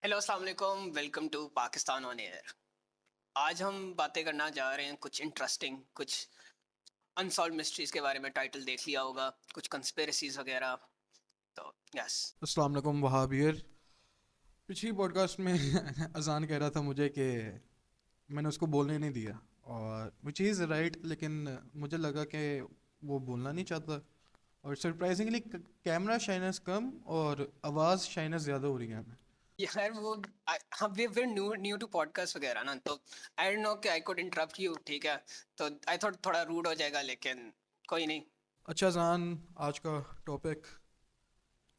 Hello अस्सलाम वालेकुम, welcome to Pakistan on air. आज हम बातें करना जा रहे हैं कुछ इंटरेस्टिंग, कुछ अनसॉल्व मिस्ट्रीज के बारे में। टाइटल देख लिया होगा, कुछ कंस्पिरेसीज वगैरह। तो यस। अस्सलाम वालेकुम वहाब हियर। पिछली पॉडकास्ट में अजान कह रहा था मुझे कि मैंने उसको बोलने नहीं दिया, और विच इज़ राइट, लेकिन मुझे लगा कि वो बोलना नहीं चाहता। और सरप्राइजिंगली कैमरा शाइनेस कम और आवाज़ शाइनेस ज़्यादा हो रही है हमें। यार वो हम we new new to podcast वगैरह ना, तो आई डोंट नो कि आई कुड इंटरप्ट यू, ठीक है। तो आई थॉट थोड़ा रूड हो जाएगा, लेकिन कोई नहीं। अच्छा अजान, आज का टॉपिक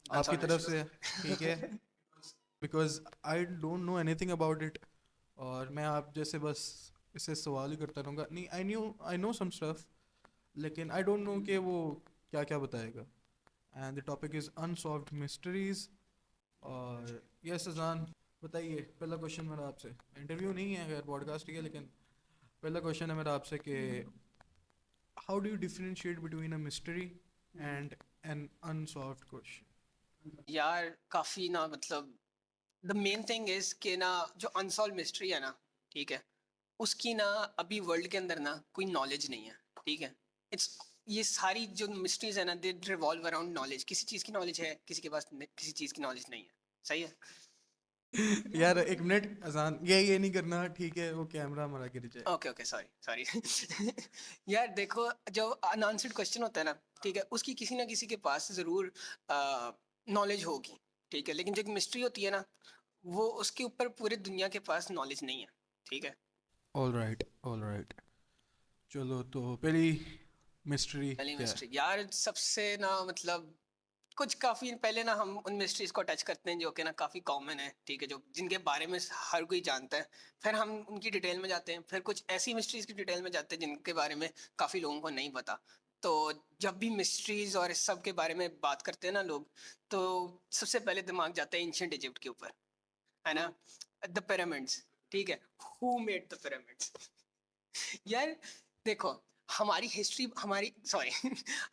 आपकी अनसॉल्व तरफ से है, ठीक है? Mysteries. Because I don't know anything about it, और मैं आप जैसे बस इससे सवाल ही करता रहूँगा। नहीं, आई नो सम स्टफ, लेकिन आई डोंट नो कि वो क्या क्या बताएगा। And the topic is unsolved mysteries. और यस अजान, बताइए। पहला क्वेश्चन मेरा आपसे, इंटरव्यू नहीं है, खैर पॉडकास्ट ही है, लेकिन पहला क्वेश्चन है मेरा आपसे कि how do you differentiate between a mystery and an unsolved question? यार काफी ना, मतलब द मेन थिंग इज कि ना, जो अनसॉल्व मिस्ट्री है ना, ठीक है, उसकी ना अभी वर्ल्ड के अंदर ना कोई नॉलेज नहीं है, ठीक है। इट्स ये सारी जो मिस्ट्रीज है ना, दे रिवॉल्व अराउंड नॉलेज। किसी चीज की नॉलेज है, किसी के पास किसी चीज की नॉलेज नहीं है। सही है। यार एक मिनट अजान, ये नहीं करना, ठीक है? वो कैमरा हमारा गिर जाए। Okay okay, sorry sorry. यार देखो, जो अनआंसर्ड क्वेश्चन होता है ना, ठीक है, उसकी किसी ना किसी के पास जरूर नॉलेज होगी, ठीक है। लेकिन जो एक मिस्ट्री होती है ना, वो उसके ऊपर पूरे दुनिया के पास नॉलेज नहीं है, ठीक है। All right, all right. चलो, तो पहली मिस्ट्री पहली क्या है? मिस्ट्री यार, सबसे ना मतलब कुछ काफी पहले ना हम उन मिस्ट्रीज को टच करते हैं जो कि ना काफी कॉमन है, ठीक है, जो जिनके बारे में हर कोई जानता है। फिर हम उनकी डिटेल में जाते हैं, फिर कुछ ऐसी मिस्ट्रीज की डिटेल में जाते हैं जिनके बारे में काफी लोगों को नहीं पता। तो जब भी मिस्ट्रीज और इस सब के बारे में बात करते हैं ना लोग, तो सबसे पहले दिमाग जाता है एंशियंट इजिप्ट के ऊपर, है ना। द पिरामिड्स, ठीक है। Who made the pyramids? यार देखो, हमारी हिस्ट्री, हमारी सॉरी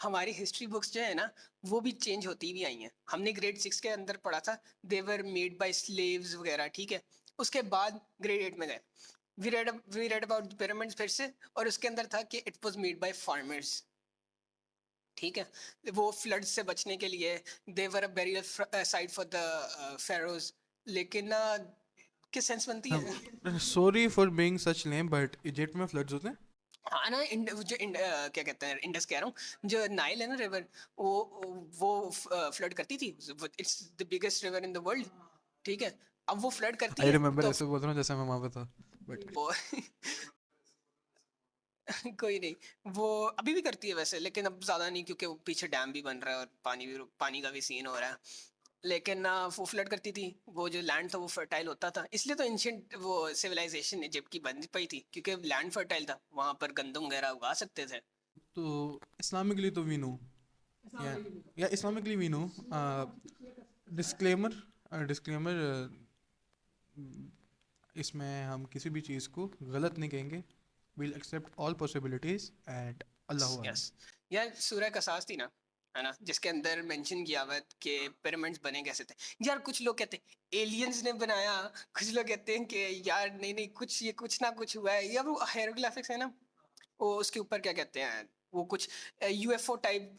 हमारी हिस्ट्री बुक्स जो है ना, वो भी चेंज होती भी आई हैं। हमने ग्रेड 6 के अंदर पढ़ा था देवर मेड बाय स्लेव्स वगैरह, ठीक है। उसके बाद ग्रेड 8 में गए, वी रेड अबाउट पिरामिड्स फिर से, और उसके अंदर था कि it was made by farmers, ठीक है। वो फ्लड से बचने के लिए they were a burial site for the pharaohs. लेकिन किस सेंस बनती है? Sorry for being such lame, but Egypt में फ्लड्स होते हैं? हाँ ना, क्या कहते हैं, इंडस कह रहा हूँ, जो नाइल है ना रिवर, वो फ्लड करती थी। It's the biggest river in the world, ठीक है। अब वो फ्लड करती आई है रिमेम्बर, तो ऐसे बोल रहा हूँ जैसे मैं वहाँ पे था, बट वो कोई नहीं, वो अभी भी करती है वैसे, लेकिन अब ज्यादा नहीं, क्योंकि वो पीछे डैम भी बन रहा है और पानी का भी सीन हो रहा है। लेकिन वो फ्लड करती थी, वो जो लैंड था वो फर्टाइल होता था, इसलिए तो एंशियंट वो सिविलाइजेशन इजिप्ट की बन पाई थी, क्योंकि लैंड फर्टाइल था, वहां पर गंदम वगैरह उगा सकते थे। तो इस्लामिकली तो वी नो, या Islamically we know. Disclaimer, disclaimer, इसमें हम किसी भी चीज़ को गलत नहीं कहेंगे। We'll accept all possibilities and अल्लाह आलम। यस। यार सूरह कसास थी ना, है ना, जिसके अंदर मेंशन किया हुआ है कि पिरामिड्स बने कैसे थे। यार कुछ लोग कहते हैं एलियंस ने बनाया, कुछ लोग कहते हैं कि यार नहीं नहीं, कुछ ये कुछ ना कुछ हुआ है, या वो हायरोग्लिफिक्स है ना, वो उसके ऊपर क्या कहते हैं, वो कुछ यूएफओ टाइप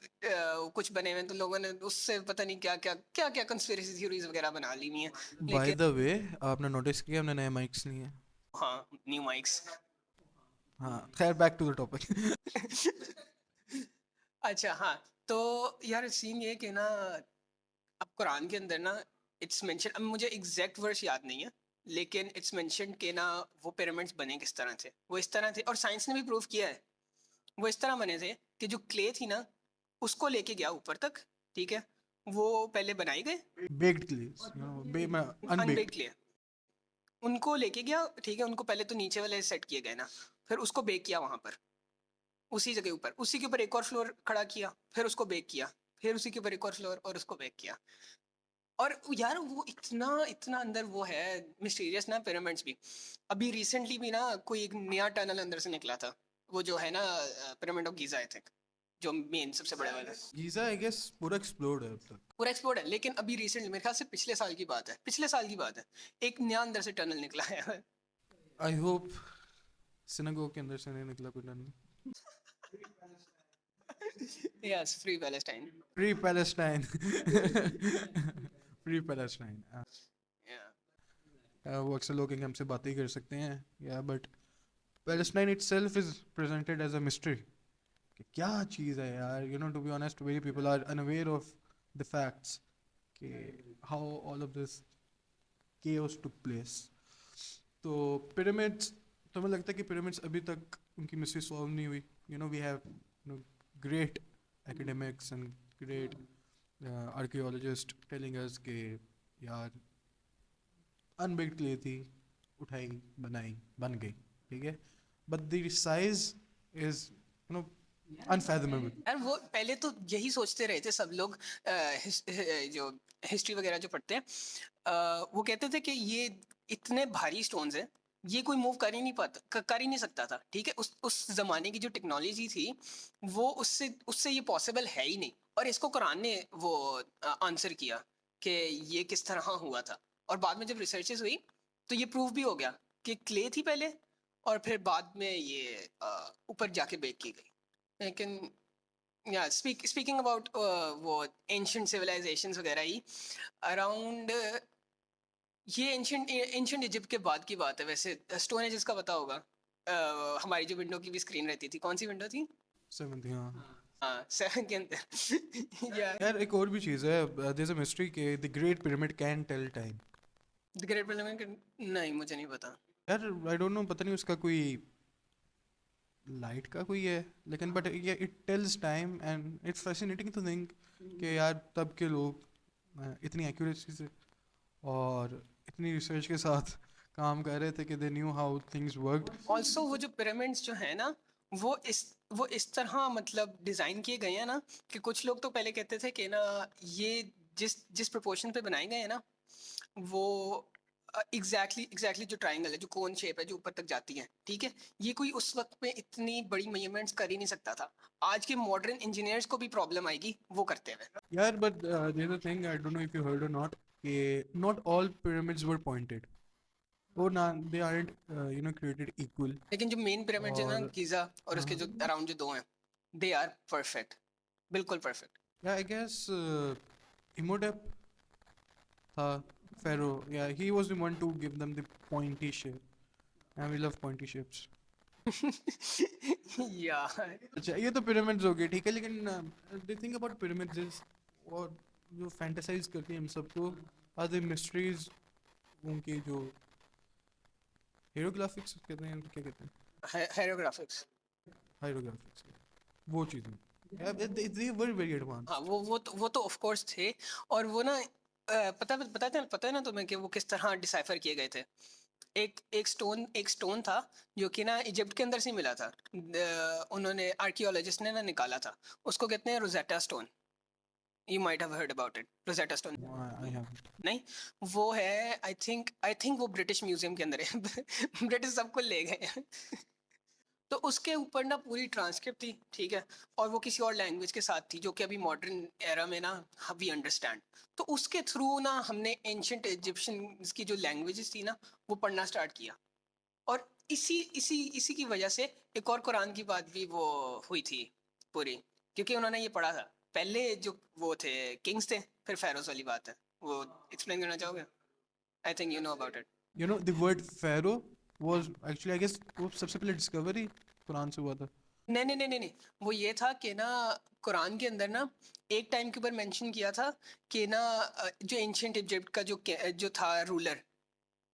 कुछ बने हुए हैं, तो लोगों ने उससे पता नहीं क्या क्या कंस्पिरेसी थ्योरीज वगैरह बना ली हुई हैं। बाय लेकिन द वे, आपने नोटिस किया हमने नए माइक्स लिए हैं? हाँ, न्यू माइक्स। हाँ, खैर बैक टू द टॉपिक। अच्छा हाँ, तो यार सीन ये कि ना, अब कुरान के अंदर ना इट्स मेंशन, अब मुझे एग्जैक्ट वर्स याद नहीं है, लेकिन इट्स मेंशन के ना वो पिरामिड्स बने किस तरह थे। वो इस तरह थे, और साइंस ने भी प्रूव किया है, वो इस तरह बने थे कि जो क्ले थी ना, उसको लेके गया ऊपर तक, ठीक है। वो पहले बनाए गए बेक्ड क्लेस, बे मैं अनबेक्ड अनबेक्ड। क्ले, उनको लेके गया, ठीक है। उनको पहले तो नीचे वाले सेट किए गए ना, फिर उसको बेक किया वहां पर, उसी जगह ऊपर, उसी के ऊपर एक और फ्लोर खड़ा किया, फिर उसको बेक किया, फिर उसी के ऊपर एक और फ्लोर और उसको बेक किया। और यार वो इतना इतना अंदर वो है, मिस्टीरियस ना पिरामिड्स भी। अभी रिसेंटली भी ना कोई एक नया टनल अंदर से निकला था, वो जो है ना pyramid of Giza, I think. जो मेन सबसे बड़े वाला गीज़ा आई गेस पूरा एक्सप्लोर्ड है अब तक. पूरा एक्सप्लोर्ड है, लेकिन अभी रिसेंटली मेरे ख्याल से पिछले साल की बात है, पिछले साल की बात है, एक नया अंदर से टनल निकला है. आई होप सिनेगोग के अंदर से नहीं निकला कोई tunnel. Yes, free Palestine. Free Palestine. Free Palestine. वो अक्सर लोग कहेंगे हमसे बातें ही कर सकते हैं या but Palestine itself is presented as a mystery कि क्या चीज़ है यार. You know, to be honest, many people are unaware of the facts कि how all of this chaos took place. तो pyramids, तो मुझे लगता है कि pyramids अभी तक उनकी mystery solve नहीं हुई. You know, we have great academics and great archaeologists telling us कि यार अनबेक्ड क्ले थी, उठाई, बनाई, बन गई, ठीक है. But the size is unfathomable. यार वो पहले तो यही सोचते रहे थे सब लोग, जो हिस्ट्री वगैरह जो पढ़ते हैं, वो कहते थे कि ये इतने भारी स्टोन्स हैं, ये कोई मूव कर ही नहीं पाता, कर ही नहीं सकता था, ठीक है. उस जमाने की जो टेक्नोलॉजी थी वो उससे उससे ये पॉसिबल है ही नहीं. और इसको कुरान ने वो आंसर किया कि ये किस तरह हुआ था. और बाद में जब रिसर्चेस हुई तो ये प्रूव भी हो गया कि क्ले थी पहले, और फिर बाद में ये ऊपर जाके बेक की गई. लेकिन या स्पीकिंग अबाउट वो एंशिएंट सिविलाइजेशंस वगैरह ही अराउंड, ये एंशिएंट इजिप्ट के बाद की बात है. वैसे स्टोन एजेस का पता होगा. हमारी जो विंडो की भी स्क्रीन रहती थी, कौन सी विंडो थी? 7th. हाँ हाँ, 7 के अंदर. या यार एक और भी चीज़ है. देयर इज अ मिस्ट्री कि the great pyramid can tell time. The great pyramid, नहीं मुझे नहीं पता. यार आई डोंट नो, पता नहीं उसका कोई लाइट का कोई है, लेकिन बट ये it tells time and it's fascinating to think कि यार तब के लोग इतनी एक्यूरेसी से और इतनी रिसर्च के साथ काम कर रहे थे कि they knew how things worked. Also वो जो पिरामिड्स जो है ना, वो इस तरह मतलब डिज़ाइन किए गए हैं ना, कि कुछ लोग तो पहले कहते थे कि ना ये जिस जिस प्रोपोर्शन पे बनाए गए हैं ना, वो एग्जैक्टली जो ट्रायंगल है, जो कोन शेप है, जो ऊपर तक जाती है, ठीक है, ये कोई उस वक्त में इतनी बड़ी मेजरमेंट्स कर ही नहीं सकता था. आज के मॉडर्न इंजीनियर्स को भी प्रॉब्लम आएगी वो करते हुए. यार but there is a thing, I don't know if you heard और नॉट, कि not all pyramids were pointed. वो ना दे आरंट क्रिएटेड इक्वल. लेकिन जो मेन पिरामिड है ना, और गीजा और उसके जो अराउंड जो दो हैं, दे आर परफेक्ट, बिल्कुल perfect. yeah, I guess Imhotep था Pharaoh. Yeah, he was the one to give them the pointy shape, and we love pointy shapes. या अच्छा ये तो pyramids हो गए, ठीक है, लेकिन the thing about pyramids is और जो fantasize करती हैं हम सबको are the mysteries, उनके जो hieroglyphics कहते हैं, क्या कहते हैं, हेरोग्राफिक्स. hieroglyphics, वो चीज़ें. Yeah, they were very advanced. हाँ, वो तो ऑफ कोर्स थे. और वो ना पता है ना तुम्हें कि वो किस तरह डिसाइफर किए गए थे. एक स्टोन था जो कि ना इजिप्ट के अंदर से मिला था. उन्होंने आर्कियोलॉजिस्ट ने ना निकाला था. उसको कहते हैं Rosetta stone. You might have heard about it, Rosetta stone. I have. नहीं, वो है आई थिंक वो ब्रिटिश म्यूजियम के अंदर है. ब्रिटिश सबको ले गए हैं. तो उसके ऊपर ना पूरी ट्रांसक्रिप्ट थी, ठीक है, और वो किसी और लैंग्वेज के साथ थी जो कि अभी मॉडर्न एरा में ना वी अंडरस्टैंड. तो उसके थ्रू ना हमने एंशिएंट इजिप्शियंस की जो लैंग्वेजेस थी ना वो पढ़ना स्टार्ट किया. और इसी की वजह से एक और कुरान की बात भी वो हुई थी पूरी, क्योंकि उन्होंने ये पढ़ा था. पहले जो वो थे किंग्स थे, फिर फेरोज वाली बात है. वो एक्सप्लेन करना चाहोगे? I think you know about it. You know the word pharaoh was actually, I guess, वो सबसे पहले डिस्कवरी कुरान से हुआ था. नहीं, वो ये था कि ना कुरान के अंदर ना एक टाइम के ऊपर मेंशन किया था कि ना जो एंशिएंट इजिप्ट का जो था रूलर,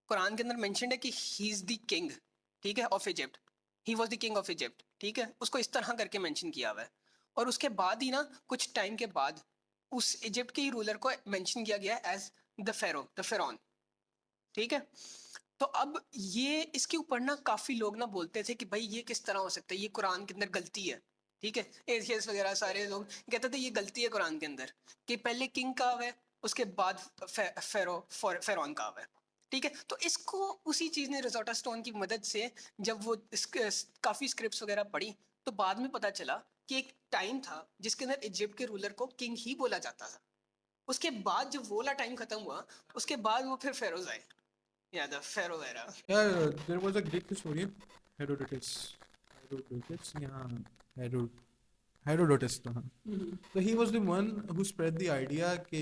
कुरान के अंदर मेंशन है कि ही इज द किंग, ठीक है, of Egypt. He was the king of Egypt, ठीक है, उसको इस तरह करके मेंशन किया हुआ है. और उसके बाद ही ना कुछ टाइम के बाद उस इजिप्ट के ही रूलर को मेंशन किया गया एज द फेरौन, ठीक है. तो अब ये इसके ऊपर ना काफी लोग ना बोलते थे कि भाई ये किस तरह हो सकता है, ये कुरान के अंदर गलती है, ठीक है. एथियस्ट वगैरह सारे लोग कहते थे ये गलती है कुरान के अंदर कि पहले किंग का हुआ है, उसके बाद फेरौन का हुआ है, ठीक है. तो इसको उसी चीज ने रोज़ेटा स्टोन की मदद से जब वो काफी स्क्रिप्ट्स वगैरह पढ़ी तो बाद में पता चला कि एक टाइम था जिसके अंदर इजिप्ट के रूलर को किंग ही बोला जाता था। उसके बाद जब वो वाला टाइम खत्म हुआ, उसके बाद वो फिर फेरोज आए, या the pharaoh era. Yeah, there was a Greek historian, Herodotus. Herodotus, yeah, Herod, Herodotus था, हाँ. So he was the one who spread the idea कि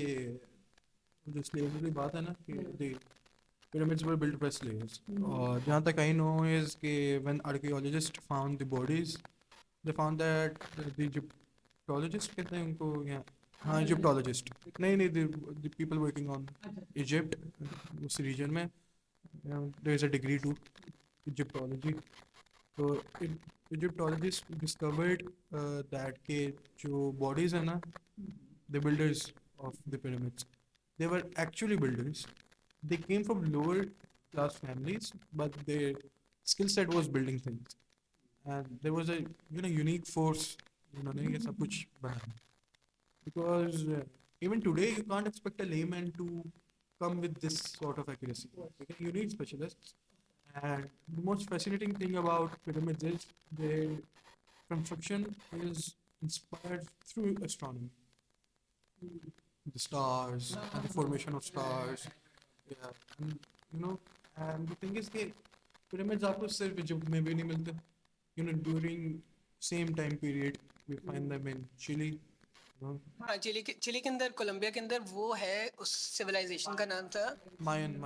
जो slavery की बात है ना कि the pyramids were built by slaves. और जहाँ तक I know is कि when archaeologists found the bodies, they found that the Egyptologists कहते हैं उनको, या हाँ Egyptologist, नहीं the people working on Egypt उस region में, there is a degree to Egyptology. So Egyptologists discovered that के जो bodies है ना, the builders of the pyramids, they were actually builders. They came from lower class families, but their skill set was building things. And there was a unique force उन्होंने ये सब कुछ बनाया. Because even today you can't expect a layman to come with this sort of accuracy. Okay? You need specialists. And the most fascinating thing about pyramids is their construction is inspired through astronomy. The stars and the formation of stars. Yeah. And, and the thing is that pyramids आपको सिर्फ Egypt में भी नहीं मिलते. During same time period we find them in Chile. हाँ, chilli के अंदर, Colombia के अंदर वो है, उस सिविलाइजेशन का नाम था Mayan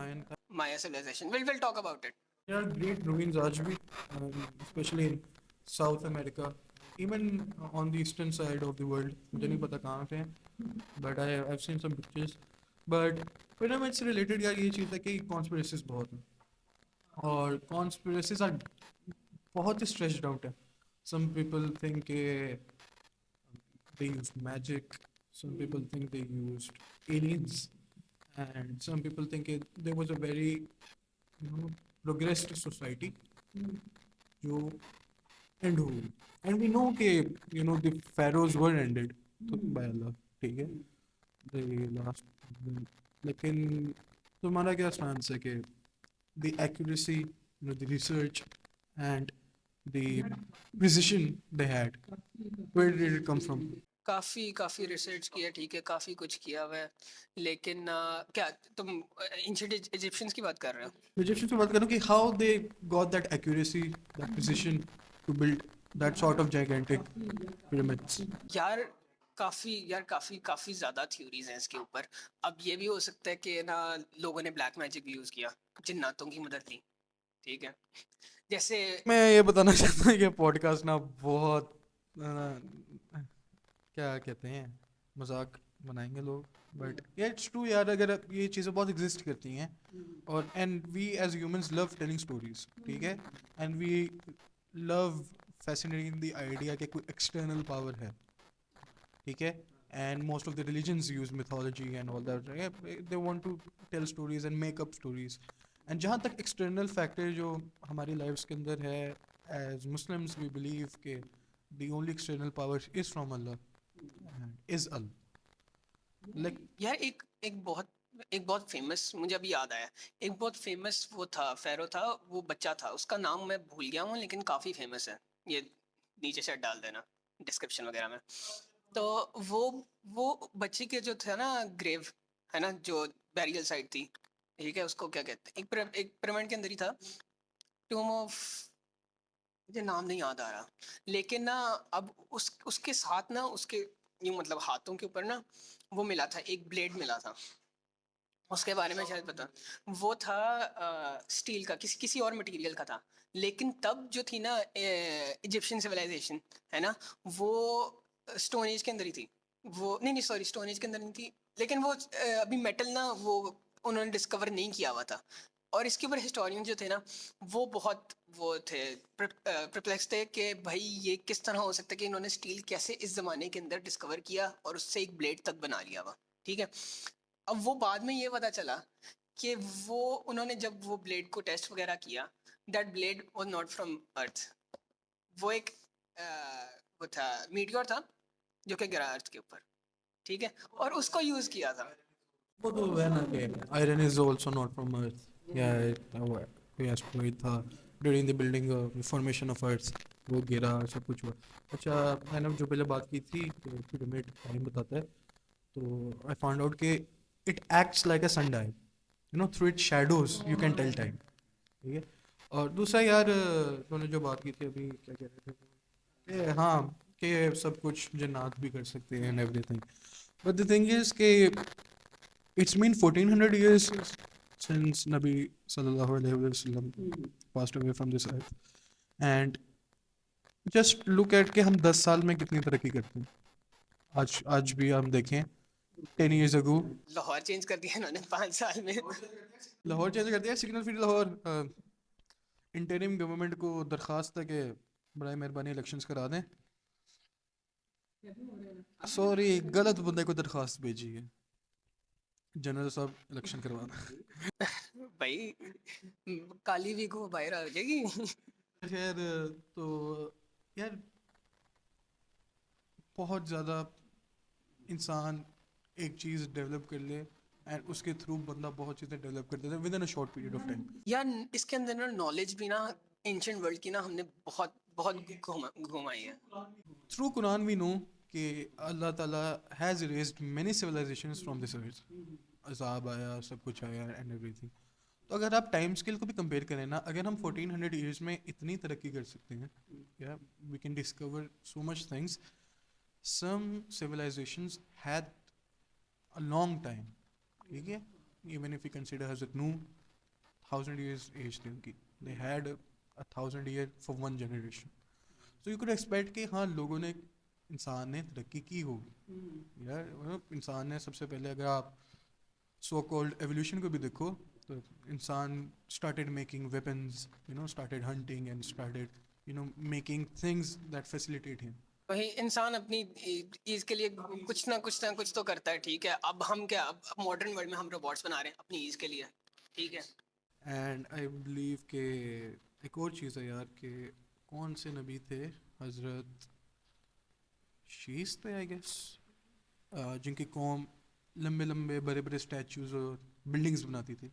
Maya civilisation. Will talk about it. There are great ruins आज भी, especially in South America, even on the eastern side of the world. मुझे नहीं पता कहाँ पे हैं, but I've seen some pictures. But pyramids से related यार ये चीज़ है कि conspiracies बहुत हैं, और conspiracies are बहुत ही stretched out है. Some people think कि they used magic, some people think they used aliens, and some people think there was a very progressed society जो end हो गई. And we know कि the pharaohs were ended by Allah, ठीक है, the last. लेकिन तुम्हारा क्या stance है कि the accuracy, the research and the precision they had, where did it come from? काफ़ी रिसर्च किया, ठीक है, काफ़ी कुछ किया हुआ है, लेकिन क्या तुम एंशिएंट इजिप्शियंस की बात कर रहे हो? Egyptians की बात करूँ कि how they got that accuracy, that precision to build that sort of gigantic pyramids. यार काफ़ी ज़्यादा थ्योरीज हैं इसके ऊपर. अब ये भी हो सकता है कि ना लोगों ने ब्लैक मैजिक भी यूज़ किया, जिन्नातों की मदद ली, ठीक है. जैसे मैं ये बताना चाहता हूँ कि पॉडकास्ट ना बहुत क्या कहते हैं, मजाक बनाएंगे लोग, बट इट्स ट्रू यार. अगर ये चीज़ें बहुत एग्जिस्ट करती हैं, और and we as humans love telling stories, ठीक है, and we love fascinating the idea कि कोई एक्सटर्नल पावर है, ठीक है. And most of the religions use mythology and all that. They want to tell stories and make up stories. And जहाँ तक external factor जो हमारी लाइफ्स के अंदर है, एज मुस्लिम्स वी बिलीव के the only external power is from Allah, is Allah. Like यार एक बहुत फेमस, मुझे अभी याद आया, एक बहुत फेमस वो था, फेरो था, वो बच्चा था, उसका नाम मैं भूल गया हूँ, लेकिन काफ़ी फेमस है. ये नीचे से डाल देना डिस्क्रिप्शन वगैरह में. तो वो बच्चे के जो था ना ग्रेव, है ना, जो बैरियल साइट थी, ठीक है, उसको क्या कहते हैं, एक पिरामिड के अंदर ही था, टूम ऑफ, मुझे नाम नहीं याद आ रहा, लेकिन ना अब उसके साथ ना, उसके यूँ मतलब हाथों के ऊपर ना वो मिला था, एक ब्लेड मिला था, उसके बारे में शायद पता. वो था स्टील का, किसी और मटेरियल का था, लेकिन तब जो थी ना इजिप्शियन सिविलाइजेशन, है ना, वो स्टोन एज के अंदर ही थी. वो नहीं सॉरी, स्टोन एज के अंदर नहीं थी, लेकिन वो अभी मेटल ना वो उन्होंने डिस्कवर नहीं किया हुआ था. और इसके ऊपर हिस्टोरियन जो थे ना, वो बहुत वो थे, परप्लेक्स थे कि भाई ये किस तरह हो सकता है कि इन्होंने स्टील कैसे इस ज़माने के अंदर डिस्कवर किया और उससे एक ब्लेड तक बना लिया हुआ, ठीक है. अब वो बाद में ये पता चला कि वो उन्होंने जब वो ब्लेड को टेस्ट वगैरह किया, that blade was not from Earth. वो एक वो था, मीटियोर था जो कि गिरा अर्थ के ऊपर, ठीक है, और उसको यूज़ किया था. वो तो है ना कि iron is also not from Earth. या कोई एस्टेरॉइड था during the building formation of Earth, वो गिरा, सब कुछ हुआ। अच्छा, मैंने जो पहले बात की थी कि पिरामिड टाइम बताता है, तो आई फाउंड आउट कि it acts like a sundial, you know, through it shadows you can tell time. ठीक है। और दूसरा यार, तूने जो बात की थी अभी, क्या कह रहे थे कि हाँ, कि सब कुछ जन्नात भी कर सकते हैं and everything, but the thing is कि it's been 1400 years since Nabi sallallahu alaihi wasallam passed away from this earth, and just look at कि हम 10 साल में कितनी तरक्की करते हैं। आज भी हम देखें 10 years ago लाहौर चेंज कर दिया इन्होंने 5 साल में। लाहौर चेंज कर दिया, signal free Lahore. Interim government को दरख्वास्त है कि बड़ा मेहरबानी इलेक्शंस करा दें। सॉरी, गलत बंदे को दरख्वास्त भेजी है, जनरल साहब इलेक्शन करवाना। भाई काली भी को बाहर आ जाएगी। खैर, तो यार बहुत ज़्यादा इंसान एक चीज़ डेवलप कर ले एंड उसके थ्रू बंदा बहुत चीज़ें डेवलप कर देता है with in a short period of time. यार इसके अंदर ना नॉलेज भी ना एंशियंट वर्ल्ड की ना हमने बहुत बहुत घुमाई है। थ्रू कुरान वी नो कि अल्लाह ताला has erased many civilisations from this earth. अजाब आया, सब कुछ आया एंड एवरीथिंग। तो अगर आप टाइम स्केल को भी कंपेयर करें ना, अगर हम 1400 ईयर्स में इतनी तरक्की कर सकते हैं, या we can discover so much things, some civilisations had a long time, ठीक है, even if you consider Hazrat Noor, 1000 years age थी उनकी, they had a 1000 year for one generation, so you could expect कि हाँ लोगों ने, इंसान ने तरक्की की होगी यार। इंसान ने सबसे पहले, अगर आप सो कॉल्ड एवोल्यूशन को भी देखो, तो इंसान started making weapons, you know, started hunting and started, you know, making things that facilitate him. वही इंसान अपनी चीज के लिए कुछ ना कुछ तो करता है। ठीक है, अब हम क्या, अब मॉडर्न वर्ल्ड में हम रोबोट्स बना रहे हैं अपनी ईज के लिए। ठीक है। एंड आई बिलीव के एक और चीज़ है यार, कि कौन से नबी थे, हज़रत शीस थे आई गेस, जिनकी कौम लंबे लंबे बड़े बड़े स्टैचूज और बिल्डिंग्स बनाती थी।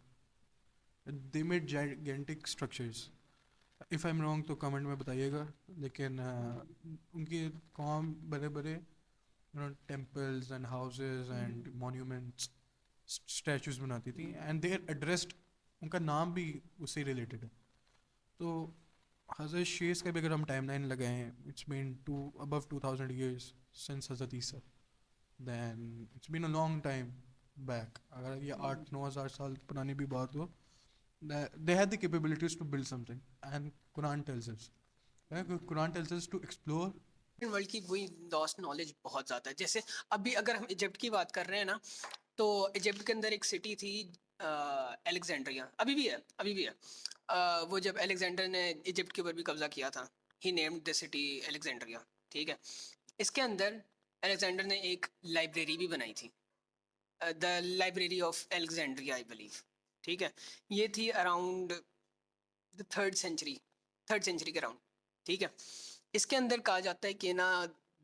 They made gigantic structures. If I am wrong तो कमेंट में बताइएगा, लेकिन उनकी कौम बड़े बड़े temples and houses and monuments, statues बनाती थी, एंड दे एड्रेस्ड, उनका नाम भी उससे रिलेटेड है। तो हज़रत शेष का भी अगर हम टाइम लाइन लगाएं, it's been above 2000 years since Hazrat Isa, then it's been a long time back. अगर ये 8-9 हज़ार साल पुरानी भी बात हो, they had the capabilities to build something, and Quran tells us to explore। World की वही लॉस्ट नॉलेज बहुत ज्यादा है। जैसे अभी अगर हम इजिप्ट की बात कर रहे हैं ना, तो इजिप्ट के अंदर एक सिटी थी अलेक्जेंड्रिया, अभी भी है, अभी भी है। वो जब अलेक्जेंडर ने इजिप्ट के ऊपर भी कब्जा किया था, ही नेम्ड द सिटी अलेक्जेंड्रिया। ठीक है। इसके अंदर अलेक्जेंडर ने एक लाइब्रेरी भी बनाई थी, the library of Alexandria I believe. ठीक है। ये थी अराउंड द थर्ड सेंचुरी के अराउंड। ठीक है। इसके अंदर कहा जाता है कि ना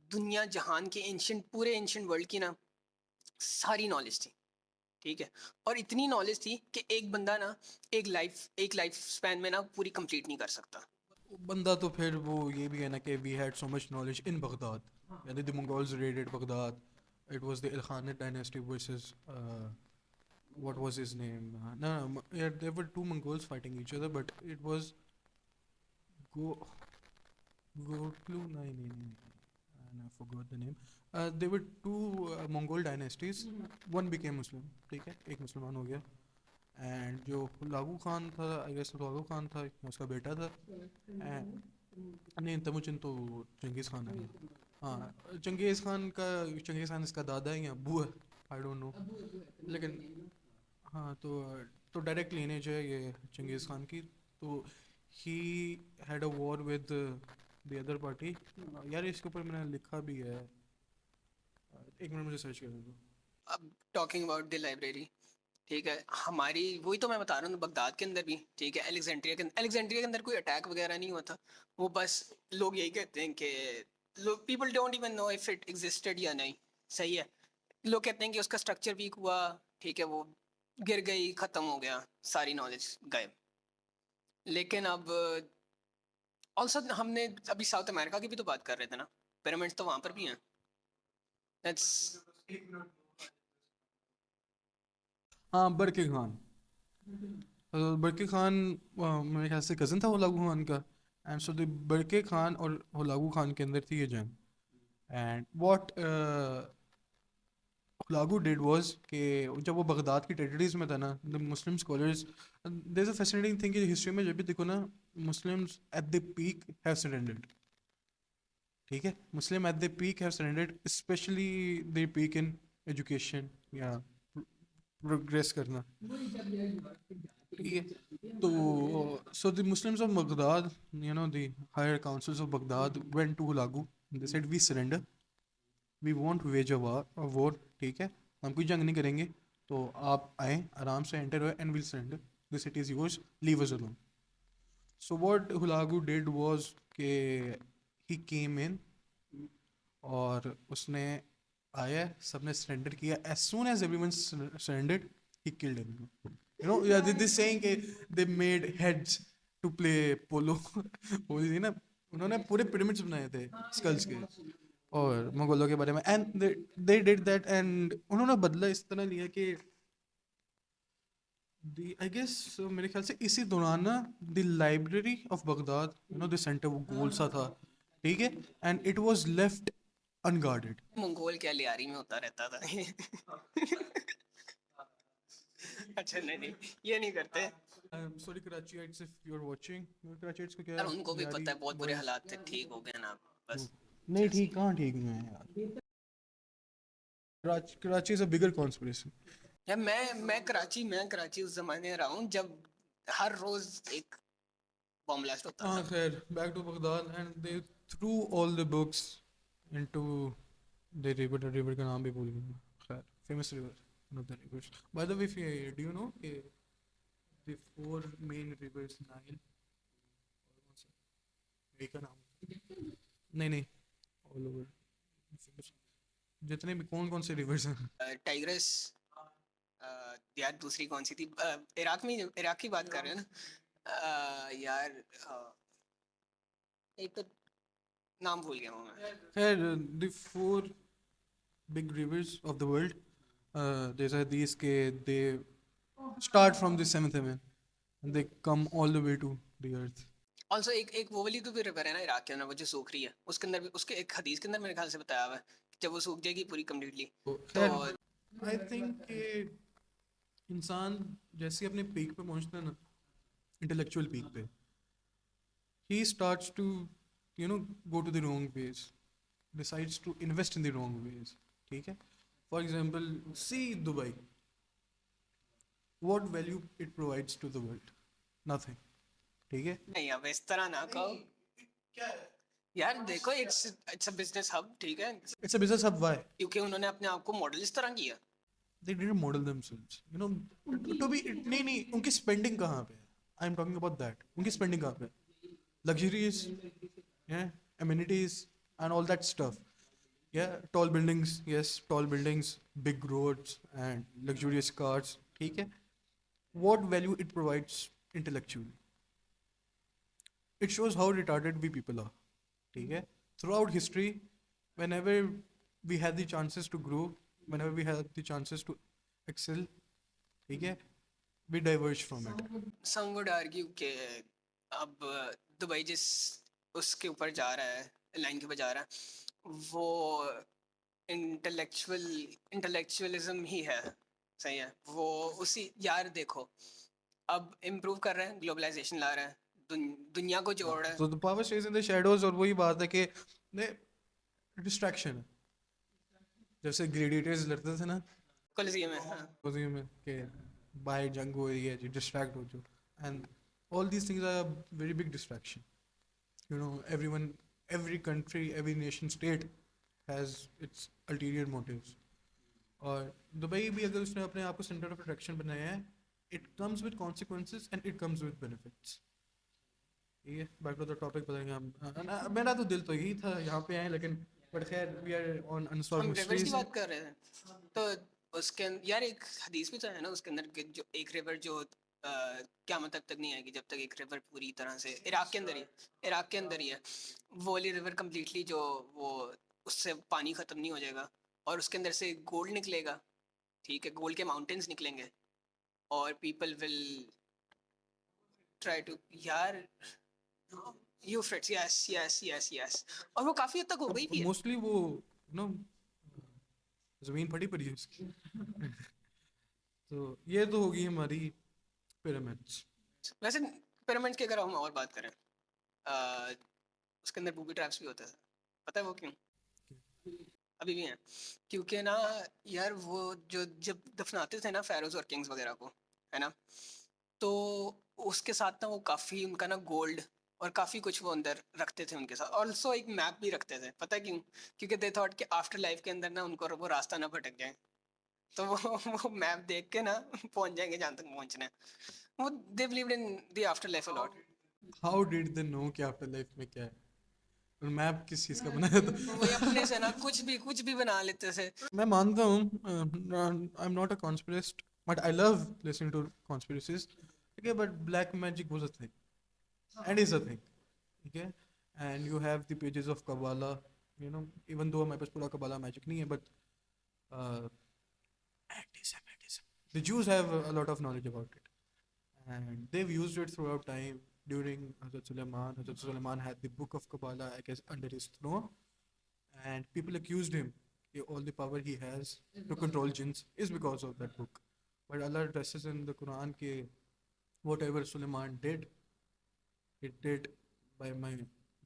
दुनिया जहान के एंशियंट, पूरे एंशियंट वर्ल्ड की ना सारी नॉलेज थी। ठीक है। और इतनी नॉलेज थी कि एक बंदा ना एक लाइफ स्पैन में ना पूरी कंप्लीट नहीं कर सकता। बंदा तो फिर वो ये भी है ना कि we had so much knowledge in Baghdad, यानी the Mongols raided Baghdad, it was the Ilkhanid dynasty versus what was his name, no, yeah, there were two Mongols fighting each other, but it was go Goklu, no, and I forgot the name. There were two Mongol dynasties, one became Muslim, ठीक है, एक मुसलमान हो गया, and जो लागू खान था, I guess लागू खान था, उसका बेटा था, नहीं तमुचिन तो चंगेज़ खान है। हाँ, चंगेज़ खान इसका दादा है या अबू है, आई डोंट नो, लेकिन हाँ, तो डायरेक्ट लिनेज है ये चंगेज़ खान की। तो he had a war with the other party. यार इसके ऊपर मैंने लिखा भी है, एक मिनट मुझे सर्च कर दो। अब टॉकिंग अबाउट द लाइब्रेरी, ठीक है, हमारी वही तो मैं बता रहा हूँ, बगदाद के अंदर भी, ठीक है, अलेक्जेंड्रिया के अंदर कोई अटैक वगैरह नहीं हुआ था। वो बस लोग यही कहते हैं कि लोग, people don't even know if it existed या नहीं। सही है। लोग कहते हैं कि उसका स्ट्रक्चर वीक हुआ, ठीक है, वो गिर गई, खत्म हो गया, सारी नॉलेज गायब। लेकिन अब ऑल्सो हमने अभी साउथ अमेरिका की भी तो बात कर रहे थे ना, पिरामिड्स तो वहां पर भी हैं। दैट्स हाँ, बरके खान। बरके खान मेरे ख्याल से कज़न था हुलागू खान का। And so the Berke Khan और हुलागू खान के अंदर थी ये जंग। And what Hulagu did was कि जब वो बगदाद की टेरिटरीज में था ना, the Muslim scholars, there is a fascinating thing कि हिस्ट्री में जब भी देखो ना, Muslims at the peak have surrendered. ठीक है, Muslim at the peak have surrendered, especially the peak in education या प्रोग्रेस करना। ठीक है, तो so the Muslims of Baghdad, you know the higher councils of Baghdad went to Hulagu, they said we surrender, we want wage a war. ठीक है, हम कोई जंग नहीं करेंगे, तो आप आए आराम से एंटर हुए and will surrender, the city is yours, leave us alone. So what Hulagu did was के ही केम इन, और उसने आया, सबने सरेंडर किया। As soon as everyone surrendered, he killed everyone. You know, या दिस सेइंग के they made heads to play polo. वो थी ना, उन्होंने पूरे पिरामिड्स बनाए थे स्कल्स के और मंगोलों के बारे में। And they did that, and उन्होंने बदला इस तरह लिया कि दी आई गेस, मेरे ख्याल से इसी दौरान ना, the library of Baghdad, you know the centre, वो गोल सा था। ठीक है, and it was left unguarded. Mongol क्या लियारी में होता रहता था। अच्छा नहीं नहीं, ये नहीं करते। I am sorry Karachiites if you are watching. Karachiites को क्या यार उनको भी यारी पता है बहुत बुरे बॉयज। हालात थे, ठीक हो गए ना बस। नहीं, जैसे ठीक कहाँ ठीक हुए हैं यार, Karachi is a bigger conspiracy. यार मैं कराची उस जमाने में रहा हूँ जब हर रोज एक बॉम्ब ब्लास्ट होता हाँ, था। खैर, back to Baghdad, and they threw all the books into the river. The river का नाम भी भूल गया मैं। खैर, famous river, one of the rivers. By the way, do you know कि the four main rivers Nile, एक का नाम, नहीं नहीं, ऑल ओवर, जितने भी कौन कौन से रिवर्स हैं। टाइग्रेस, यार दूसरी कौन सी थी, इराक में, इराक की बात कर रहे हैं ना। यार एक तो नाम भूल गया हूँ मैं। खैर, the four big rivers of the world. There's are these के they start from the seventh heaven and they come all the way to the earth. Also एक एक वो वाली तो भी रिवर है ना इराक के अंदर, वो जो सूख रही है, उसके अंदर भी, उसके एक हदीस के अंदर मेरे ख्याल से बताया हुआ है कि जब वो सूख जाएगी पूरी कम्प्लीटली तो तो। खैर, आई थिंक कि इंसान जैसे अपने पीक पे पहुंचता है ना, इंटेलेक्चुअल पीक पे, he starts to, you know, go to the wrong ways, decides to invest in the wrong ways. ठीक है, for example, see Dubai, what value it provides to the world? Nothing. ठीक है, नहीं अब इस तरह ना कहो यार, देखो it's it's a business hub, ठीक है, it's a business hub. Why? क्योंकि उन्होंने अपने आप को मॉडल इस तरह किया। They didn't model themselves, you know, to be, नहीं नहीं, उनकी spending कहाँ पे है? I'm talking about that. उनकी spending कहाँ पे है? Luxuries, yeah, amenities and all that stuff. Yeah, tall buildings, yes, tall buildings, big roads and luxurious cars. ठीक है, what value it provides intellectually? It shows how retarded we people are. ठीक है, throughout history, whenever we had the chances to grow, whenever we had the chances to excel, ठीक है, we diverge from it. Some would argue के अब Dubai जिस उसके ऊपर जा रहा है, लाइन के ऊपर जा रहा है, वो इंटेलेक्चुअलिज्म ही है। सही है वो, उसी यार देखो अब इम्प्रूव कर रहे हैं, ग्लोबलाइजेशन ला रहा है, दुनिया को जोड़ रहा है। So the power stays in the shadows, और वही बात है कि डिस्ट्रैक्शन है। जैसे ग्लेडिएटर्स लड़ते थे ना कॉलेजियम में, हाँ। उसी में कि बाहर जंग हो रही है जी, डिस्ट्रैक्ट हो जो, and all these things are very big distraction. you know, everyone, every country, every nation state has its ulterior motives. और दुबई भी अगर उसने अपने आप को सेंटर ऑफ अट्रैक्शन बनाया है, it comes with consequences and it comes with benefits. ठीक है, बैक टू द टॉपिक, बताएंगे हम। मेरा तो दिल तो यही था यहाँ पे आए, लेकिन बट खैर, वी आर ऑन अनसॉल्व्ड हम रिवर्स की मिस्ट्रीज। बात कर रहे थे तो उसके यार एक हदीस भी तो है ना उसके अंदर कि जो एक रिवर जो क्या मतलब तक नहीं आएगी जब तक एक रिवर पूरी तरह से इराक के अंदर ही है वो वाली रिवर कम्प्लीटली जो वो उससे पानी ख़त्म नहीं हो जाएगा और उसके अंदर से गोल्ड निकलेगा, ठीक है, गोल्ड के माउंटेन्स निकलेंगे और पीपल विल ट्राई टू, यार, Euphrates, yes yes yes yes, और वो काफ़ी हद तक हो गई भी है। मोस्टली वो नो जमीन फटी पड़ी है उसकी। तो ये तो होगी हमारी पिरामिड्स। वैसे पिरामिड्स की अगर हम और बात करें, उसके अंदर बूबी ट्रैप्स भी होते थे, पता है वो क्यों? अभी भी हैं, क्योंकि ना यार वो जो जब दफनाते थे ना फेरोज और किंग्स वगैरह को, है ना, तो उसके साथ ना वो काफ़ी उनका ना गोल्ड और काफ़ी कुछ वो अंदर रखते थे उनके साथ, ऑल्सो एक मैप भी रखते थे, पता है क्यों? क्योंकि दे थॉट कि आफ्टर लाइफ के अंदर ना उनको वो रास्ता ना भटक जाए, तो वो मैप देख के ना पहुंच जाएंगे जहाँ तक पहुंचना है। वो they believed in the after life a lot. How did they know कि आफ्टर लाइफ में क्या है? और मैप किस चीज़ का बनाया था? वही अपने से ना कुछ भी बना लेते थे। मैं मानता हूँ, I am not a conspiracist, but I love listening to conspiracies. ठीक है, but black magic was a thing and is a thing. ठीक है, and you have the pages of Kabbalah, you know, even though हमारे पास पूरा Kabbalah magic नहीं है, but anti-Semitism. The Jews have a lot of knowledge about it, and they've used it throughout time. During Hazrat Suleiman had the book of Kabbalah, I guess, under his throne, and people accused him. All the power he has to control jinns is because of that book. But Allah addresses in the Quran कि whatever Suleiman did, he did by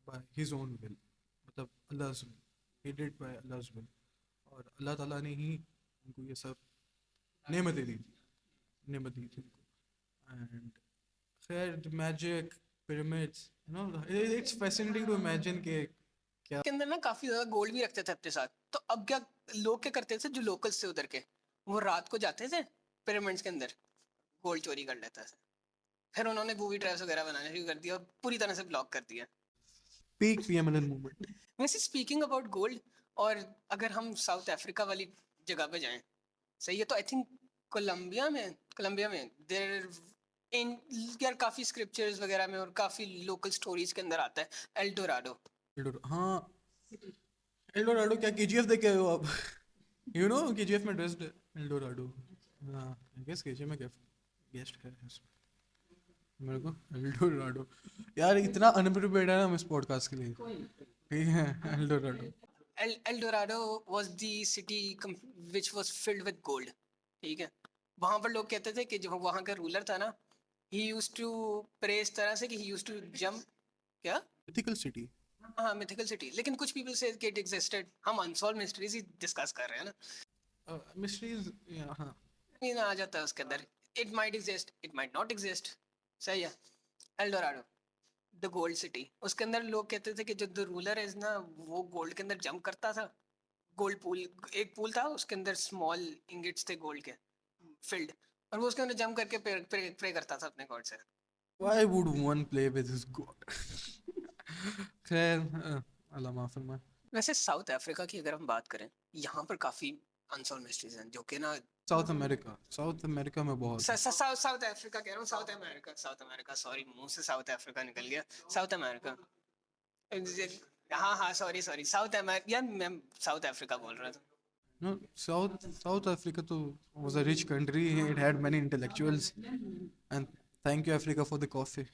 by his own will, मतलब Allah's will. He did by Allah's will. और अल्लाह ताला ने ही उनको ये सब नेमतें दी थी, नेमत दी थी उनको। एंड खैर magic, pyramids, you know, it's fascinating to imagine कि क्या। के अंदर ना काफी ज्यादा गोल्ड भी रखते थे अपने साथ, तो अब क्या लोग क्या करते थे जो लोकल्स थे उधर के, वो रात को जाते थे पिरामिड्स के अंदर, गोल्ड चोरी कर लेते थे। फिर उन्होंने बूबी ट्रैप्स वगैरह बनाने शुरू कर दिया और पूरी तरह से ब्लॉक कर दिया। Peak PMLN movement. वैसे स्पीकिंग अबाउट गोल्ड, और अगर हम साउथ अफ्रीका वाली जगह पे जाएं, सही है, तो आई थिंक कोलंबिया में देर इन यार काफी स्क्रिप्चर्स वगैरह में और काफी लोकल स्टोरीज के अंदर आता है एल डोराडो। हाँ, एल्डोराडो क्या केजीएफ देखे हो आप? यू नो केजीएफ में ड्रेस्ड एल्डोराडो। हाँ, आई गेस केजीएफ में गेस्ट है इसमें। मेरे को एल्डोराडो, यार इतना अनप्रिपेयर्ड है ना हम इस पॉडकास्ट के लिए। ठीक है, Eldorado. El Dorado was the city which was filled with gold, ठीक है। वहां पर लोग कहते थे कि जो वहां का रूलर था ना, he used to pray इस तरह से कि he used to jump, क्या, मिथिकल सिटी। हाँ मिथिकल सिटी, लेकिन कुछ पीपल से इट एग्जिस्टेड, हम अनसॉल्व मिस्ट्रीज ही डिस्कस कर रहे हैं ना, मिस्ट्रीज। हाँ, नहीं आ जाता है उसके अंदर, it might exist it might not exist, सही है। L Dorado the gold city, उसके अंदर लोग कहते थे कि जो द रूलर है ना, वो गोल्ड के अंदर जंप करता था। गोल्ड पूल, एक पूल था उसके अंदर स्मॉल इंगिट्स थे गोल्ड के फिल्ड, और वो उसके अंदर जंप करके प्रे करता था अपने गॉड से। Why would one play with his God? खैर, अल्लाह माफ फरमाए। वैसे साउथ अफ्रीका की अगर हम बात करें, यहाँ पर काफी अनसॉल्व मिस्ट्रीज हैं जो कि ना, साउथ अमेरिका में बहुत है। साउथ अफ्रीका कह रहा हूँ, साउथ अमेरिका सॉरी, मुंह से साउथ अफ्रीका निकल गया, साउथ अमेरिका, हाँ हाँ सॉरी सॉरी, साउथ अमेरिका यार, मैं साउथ अफ्रीका बोल रहा था। No, South Africa तो was a rich country. It had many intellectuals, and thank you Africa for the coffee.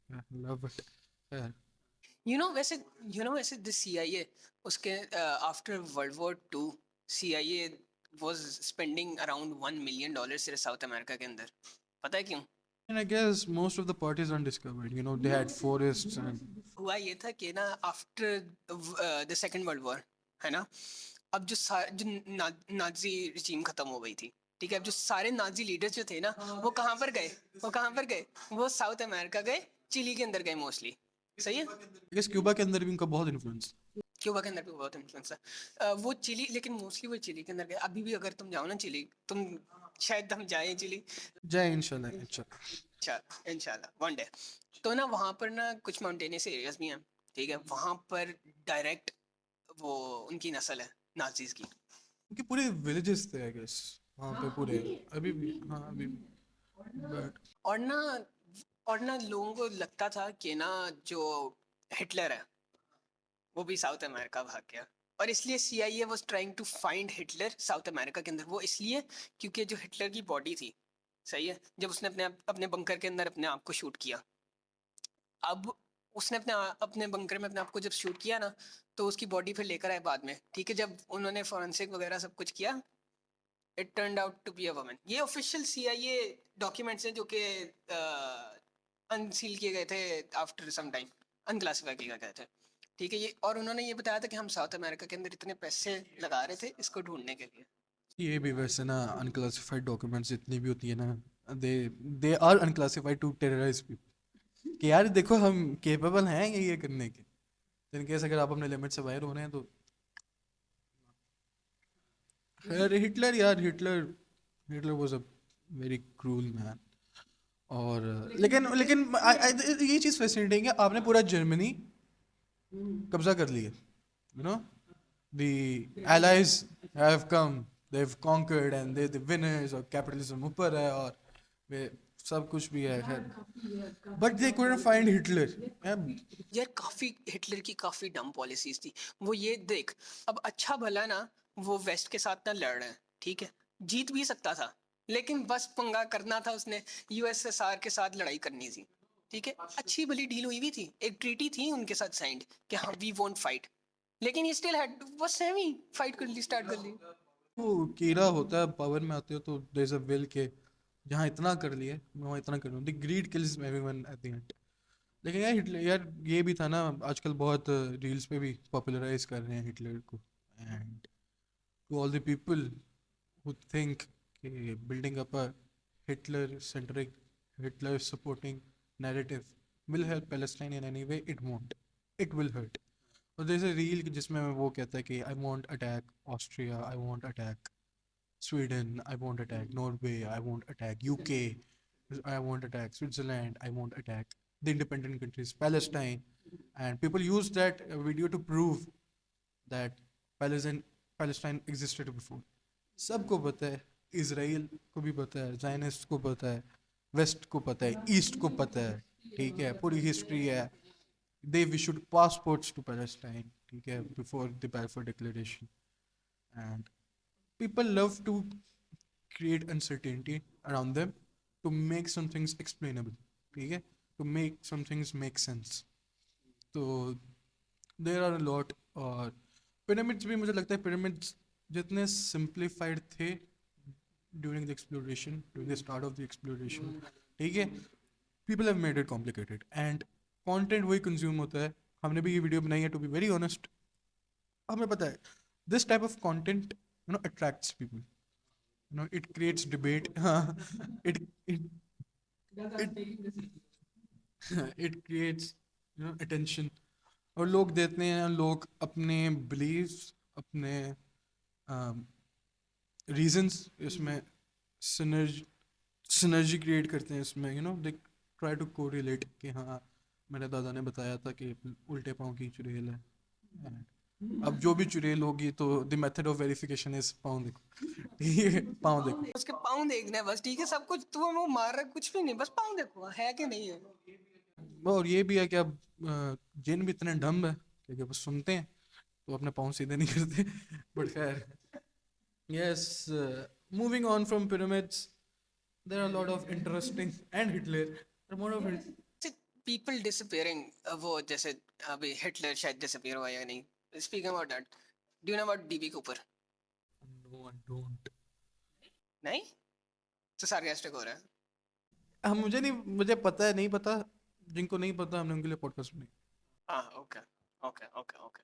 Yeah, love it. Yeah. You know वैसे the CIA, उसके after World War two, CIA was spending around $1 million सिर्फ South America के अंदर, पता है क्यों? And I guess most of the parties undiscovered. You know, they had forests and हुआ ये था कि ना after the second world war, है ना, अब जो नाजी रिजीम खत्म हो गई थी, ठीक है, अब जो सारे नाजी लीडर्स जो थे ना, वो कहाँ पर गए वो साउथ अमेरिका गए, चिली के अंदर गए मोस्टली, सही है। I guess क्यूबा के अंदर भी उनका बहुत इन्फ्लुएंस। क्यूबा के अंदर भी बहुत इन्फ्लुएंस है, वो चिली, लेकिन मोस्टली वो चिली के अंदर गए। अभी भी अगर तुम जाओ ना चिली, तुम शायद हम जाएं चिली, जय इंशाल्लाह इंशाल्लाह। इंशाल्लाह इंशाल्लाह वन डे, तो ना वहाँ पर ना कुछ माउंटेनियस एरियाज भी हैं, ठीक है, वहाँ पर डायरेक्ट वो उनकी नस्ल है नाजीज की। उनके पूरे विलेजेस थे आई गेस वहाँ पे पूरे, अभी भी, हाँ अभी भी। बट और ना लोगों को लगता था कि ना जो हिटलर है वो भी साउथ अमेरिका भाग गया, और इसलिए CIA was trying to find Hitler South America के अंदर। वो इसलिए क्योंकि जो हिटलर की बॉडी थी, सही है, जब उसने अपने बंकर के अंदर अपने आप को शूट किया, अब उसने अपने बंकर में अपने आप को जब शूट किया ना, तो उसकी बॉडी फिर लेकर आए बाद में, ठीक है, जब उन्होंने फॉरेंसिक वगैरह सब कुछ किया, it turned out to be a woman. ये ऑफिशियल CIA डॉक्यूमेंट्स हैं जो कि अनसील किए गए थे आफ्टर सम टाइम, अनक्लासिफाई किए गए थे, ठीक है। ये और उन्होंने ये बताया था कि हम साउथ अमेरिका के अंदर इतने पैसे लगा रहे थे इसको ढूंढने के लिए। ये भी वैसे ना अनक्लासिफाइड डॉक्यूमेंट्स जितनी भी होती है ना, they they are unclassified to terrorize people, कि यार देखो हम केपेबल हैं ये करने के। इन केस अगर आप अपने लिमिट से बाहर हो रहे हैं तो खैर हिटलर, यार Hitler Hitler was a very cruel man. और लेकिन लेकिन ये चीज़ फैसिनेटिंग है, आपने पूरा जर्मनी कब्जा कर लिया, you know the allies have come, they've conquered and they the winners, और capitalism ऊपर है और वे सब कुछ भी है खैर, but they couldn't find Hitler। यार काफी हिटलर की काफी डम पॉलिसीज थी। वो ये देख, अब अच्छा भला ना वो वेस्ट के साथ ना लड़ रहे हैं, ठीक है, जीत भी सकता था, लेकिन बस पंगा करना था उसने, USSR के साथ लड़ाई करनी थी, ठीक है। अच्छी भली डील हुई भी थी, एक ट्रीटी थी उनके साथ साइंड कि हाँ वी वोंट फाइट, लेकिन ही स्टिल हैड बस सेमी फाइट कर ली, स्टार्ट कर ली। वो कीड़ा होता है, पावर में आते हो तो देयर इज अ विल के जहाँ इतना कर लिए मैं वहाँ इतना कर लूँ, the greed kills everyone at the end. लेकिन यार हिटलर, यार ये भी था ना, आजकल बहुत रील्स पे भी पॉपुलराइज कर रहे हैं हिटलर को। And to all the people who think building up a Hitler-centric, Hitler-supporting narrative will help Palestine in any way, it won't. It will hurt. और there's a reel जिसमें वो कहता है कि I won't attack Austria, I won't attack Sweden, I won't attack Norway, I won't attack UK, I won't attack Switzerland, I won't attack the independent countries, Palestine. And people use that video to prove that Palestine existed before. सबको पता है, Israel को भी पता है, Zionist को पता है, वेस्ट को पता है, ईस्ट को पता है, ठीक है, पूरी हिस्ट्री है। दे issued passports to Palestine, ठीक है, before the Balfour Declaration। And people love to create uncertainty around them to make some things explainable, ठीक है, to make some things make sense। तो देर आर अ लॉट। और pyramids भी मुझे लगता है पिरामिड्स जितने सिंप्लीफाइड थे during the exploration, during the start of the exploration, ठीक है, people have made it complicated and content वही कंज्यूम होता है। हमने भी ये वीडियो बनाई है, टू बी वेरी ऑनेस्ट, हमें पता है this type of content attracts people, it creates debate, हाँ, it it it creates attention, और लोग देते हैं, लोग अपने बिलीव्स, अपने रीजंस इसमें सिनर्जी क्रिएट करते हैं इसमें, दे ट्राई टू कोरिलेट कि हाँ मेरे दादा ने बताया था कि उल्टे पाँव की चुड़ैल है। अब जो भी चुड़ैल होगी तो the method of verification is पाँव देखो, ठीक है, पाँव देखो। उसके पाँव देखने हैं बस, ठीक है, सब कुछ तो वो मार रहा है, कुछ भी नहीं, बस पाँव देखो है कि नहीं है। और ये भी है कि अब जिन भी इतने डम्ब है कि बस सुनते हैं तो अपने पाँव सीधे नहीं करते, बट खैर, yes, moving on from pyramids, there are a lot of interesting and Hitler, there are more of people disappearing, वो जैसे अभी हिटलर शायद डिसअपियर हुआ या नहीं, speaking about that, do you know about DB Cooper? no, I don't। नहीं, तो sarcastic हो रहा है। हम मुझे नहीं, मुझे पता है, नहीं पता, जिनको नहीं पता हमने उनके लिए पॉडकास्ट बनाई। हाँ, ओके ओके ओके ओके।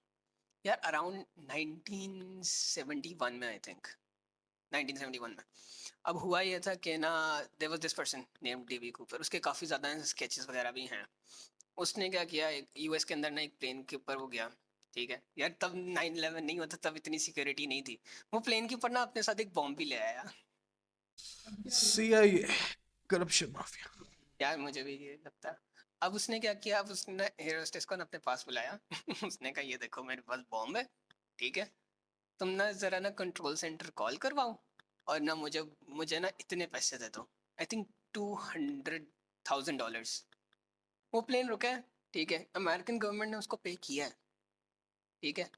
यार अराउंड 1971 में, आई थिंक 1971 में, अब हुआ ये था कि ना there was this person named DB Cooper, उसके काफ़ी ज़्यादा स्केचेस वगैरह भी हैं। उसने क्या किया, एक US के अंदर ना एक प्लेन के ऊपर वो गया, ठीक है यार, तब 9/11 नहीं होता, तब इतनी सिक्योरिटी नहीं थी, वो प्लेन के ऊपर ना अपने साथ एक बॉम्ब भी ले आया। CIA, corruption mafia. यार मुझे भी ये लगता है। अब उसने क्या किया, अब उसने एयर होस्टेस को ना अपने पास बुलाया उसने कहा ये देखो मेरे पास बॉम्ब है, ठीक है, तुम ना जरा ना कंट्रोल सेंटर कॉल करवाओ और ना मुझे मुझे ना इतने पैसे दे दो, आई थिंक $200,000। वो प्लेन रुका है, ठीक है, अमेरिकन गवर्नमेंट ने उसको पे किया है, ठीक है,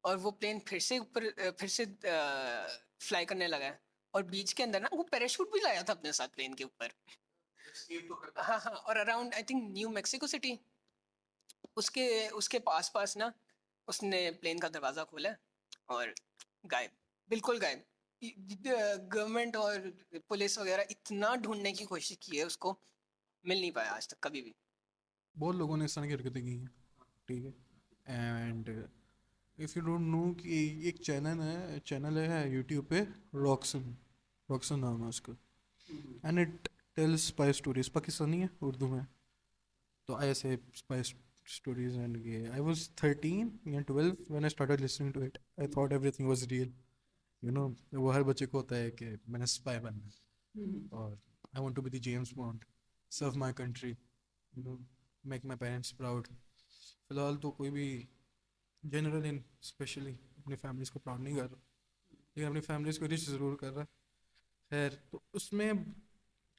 और वो प्लेन फिर से ऊपर फिर से फ्लाई करने लगा है, और बीच के अंदर ना वो पैराशूट भी लाया था अपने साथ प्लेन के ऊपर। हाँ हाँ, और around I think new Mexico city, उसके उसके पास पास ना उसने प्लेन का दरवाज़ा खोला है और गायब, बिल्कुल गायब। गवर्नमेंट और पुलिस वगैरह इतना ढूंढने की कोशिश की है उसको, मिल नहीं पाया आज तक कभी भी। बहुत लोगों ने इस तरह की हरकतें की हैं, ठीक है। And if you don't know कि एक चैनल है यूट्यूब पे, रॉक्सन रॉक्सन नाम है उसका। And it tells spy stories, Pakistani है, उर्दू में। तो ऐसे स्पाई स्टोरीज, एंड ये आई वाज 13 या 12 when I started listening to it. I thought everything was real, you know. वो हर बच्चे को होता है कि मैंने स्पाई बनना है, और I want to be the James Bond, serve my country, you know, make my parents proud. फिलहाल तो कोई भी जनरल इन स्पेशली अपनी फैमिलीज को प्राउड नहीं कर रहा, लेकिन अपनी फैमिलीज को रिच ज़रूर कर रहा है। खैर, तो उसमें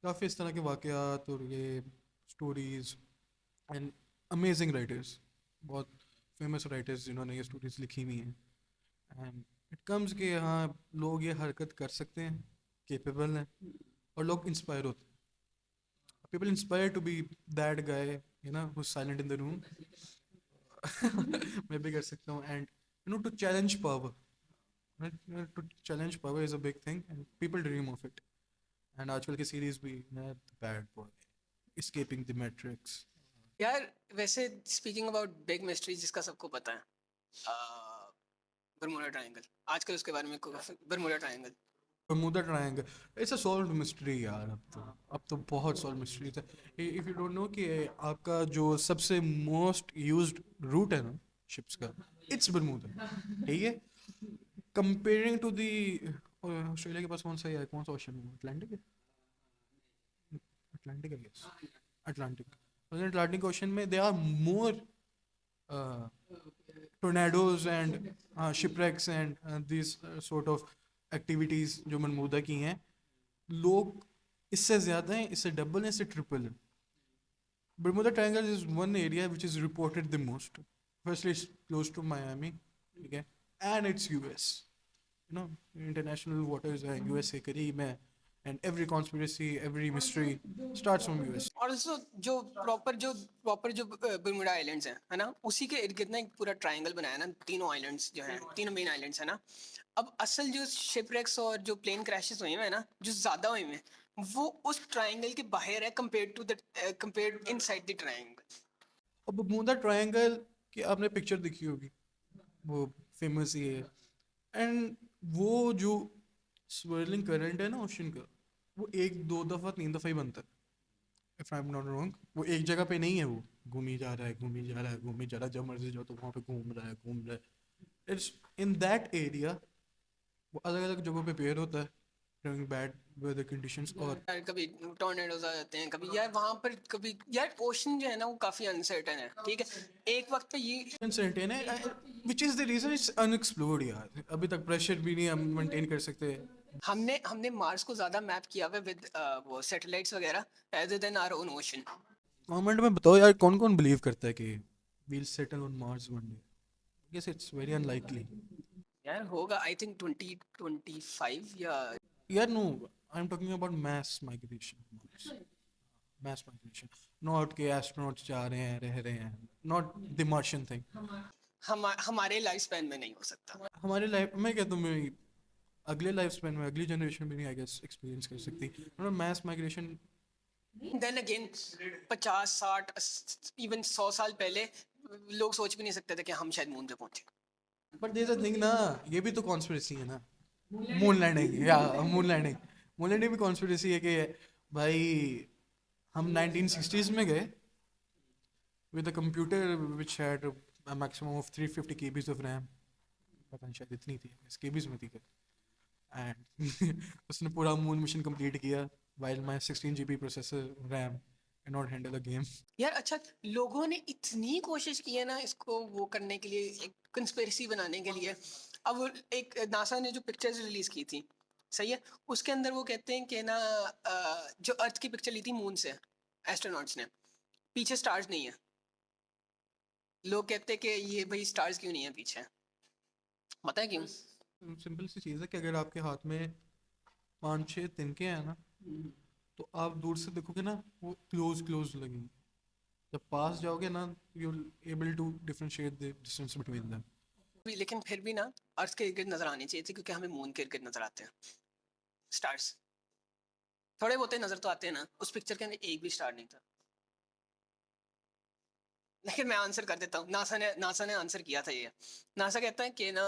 काफ़ी इस तरह के वाक़यात और ये स्टोरीज़, एंड अमेजिंग राइटर्स, बहुत फेमस राइटर्स जिन्होंने ये स्टोरीज़ लिखी हुई हैं। एंड इट कम्स कि हाँ, लोग ये हरकत कर सकते हैं, केपेबल हैं, और लोग इंस्पायर होते हैं। People inspire to be that guy, you know, who silent in the room. मैं भी कर सकता हूँ। And you know, to challenge power, to challenge power is a big thing, and people dream of it. And आजकल की series भी है, bad boy, escaping the matrix. यार वैसे स्पीकिंग अबाउट बिग मिस्ट्री जिसका सबको पता है, बरमुडा ट्रायंगल, आजकल उसके बारे में Bermuda Triangle. Bermuda Triangle, it's a solved mystery यार। अब तो बहुत सॉल्व मिस्ट्रीज है। इफ यू डोंट नो कि आपका जो सबसे मोस्ट यूज्ड रूट है ना शिप्स का, इट्स बर्मुदा, ठीक है। कंपेयरिंग टू दी ऑस्ट्रेलिया के पास कौन सा है, कौन सा ओशन है, अटलांटिक है, अटलांटिक है, यस, अटलांटिक। अटलांटिक ओशन में they are more tornadoes and shipwrecks and this sort of activities जो बरमूदा की हैं। लोग इससे ज़्यादा हैं, इससे डबल हैं, इससे ट्रिपल हैं। Bermuda Triangle is one area which is reported the most. Firstly it's close to Miami, ठीक है, and it's US, you know, international waters है, यूएस के करीब है। And every conspiracy, every mystery starts from US. Also जो Bermuda islands हैं, है ना, उसी के इर्द गिर्द ना एक पूरा ट्रायंगल बनाया ना, तीनों आइलैंड्स जो हैं, तीनों मेन आइलैंड्स हैं ना। अब असल जो शिपरेक्स और जो प्लेन क्रैशेस हुए हैं ना, जो ज़्यादा हुए हैं, वो उस ट्रायंगल के बाहर है कंपेयर्ड इनसाइड द ट्रायंगल। अब बरमूदा ट्रायंगल की आपने पिक्चर देखी होगी, वो फेमस ही है। एंड वो जो स्वर्लिंग करंट है ना ओशन का, वो एक दो दफ़ा तीन दफ़ा ही बनता है, if I am not wrong. वो एक जगह पे नहीं है, वो घूमी जा रहा है, घूमी जा रहा है, घूमी जा रहा है, जब मर्जी जाओ तो वहाँ पे घूम रहा है। इट्स इन दैट एरिया, वो अलग अलग जगहों पे पेयर होता है ड्यूरिंग बैड वेदर कंडीशंस। और यार कभी टॉर्नेडोज आ जाते हैं, कभी यार वहाँ पर, कभी यार ओशन जो है ना वो काफ़ी अनसर्टन है, ठीक है। एक वक्त पे ये अनसर्टेन है, which is the reason it's unexplored यार। अभी तक प्रेशर भी नहीं हम मेंटेन कर सकते। हमने हमने मार्स को ज़्यादा मैप किया हुआ है विद वो सैटेलाइट्स वगैरह, rather then our own ocean. Comment में बताओ यार, कौन कौन बिलीव करता है कि we'll settle on Mars one day. Guess it's very unlikely. यार होगा आई थिंक 2025 या यार no, I am talking about mass migration. Mass migration, not के एस्ट्रोनॉट्स जा रहे हैं, रह रहे हैं, नॉट द मार्शियन थिंग। हमारे लाइफ स्पैन में नहीं हो सकता। हमारे लाइफ में क्या, तुम्हें अगले लाइफ स्पैन में, अगली जनरेशन भी नहीं आई गेस एक्सपीरियंस कर सकती mass migration. Then again 50 60 even 100 साल पहले लोग सोच भी नहीं सकते थे कि हम शायद मून पे पहुंचे। But there is a thing ना, ये भी तो कॉन्स्पिरेसी है ना। मून लैंडिंग, या मून लैंडिंग, मून लैंडिंग भी कॉन्स्पिरेसी है कि भाई हम 1960s में गए with a computer which had a maximum of 350 KBs of RAM. पता नहीं शायद इतनी थी, केबीज में थी। एंड उसने पूरा मून मिशन कंप्लीट किया while my 16 GB processor RAM cannot handle a game. यार अच्छा, लोगों ने इतनी कोशिश की है ना इसको वो करने के लिए, एक कंस्पिरेसी बनाने के लिए। अब एक नासा ने जो पिक्चर्स रिलीज की थी, सही है। उसके अंदर वो कहते हैं कि ना जो अर्थ की पिक्चर ली थी मून से एस्ट्रोनॉट्स ने, पीछे स्टार्स नहीं है। लोग कहते हैं कि ये भाई स्टार्स क्यों नहीं है पीछे, पता है क्यों? सिंपल सी चीज़ है कि अगर आपके हाथ में 5-6 तिनके हैं ना, तो आप दूर से देखोगे ना वो क्लोज क्लोज लगेंगे। जब पास जाओगे ना, you able to differentiate the distance between them. लेकिन फिर भी ना अर्थ के इर्द गिर्द नजर आनी चाहिए थी, क्योंकि हमें मून के इर्द गिर्द नजर आते हैं स्टार्स। थोड़े बहुत नजर तो आते हैं ना, उस पिक्चर के अंदर एक भी स्टार नहीं था। लेकिन मैं आंसर कर देता हूँ, नासा ने आंसर किया था ये। नासा कहता है कि ना,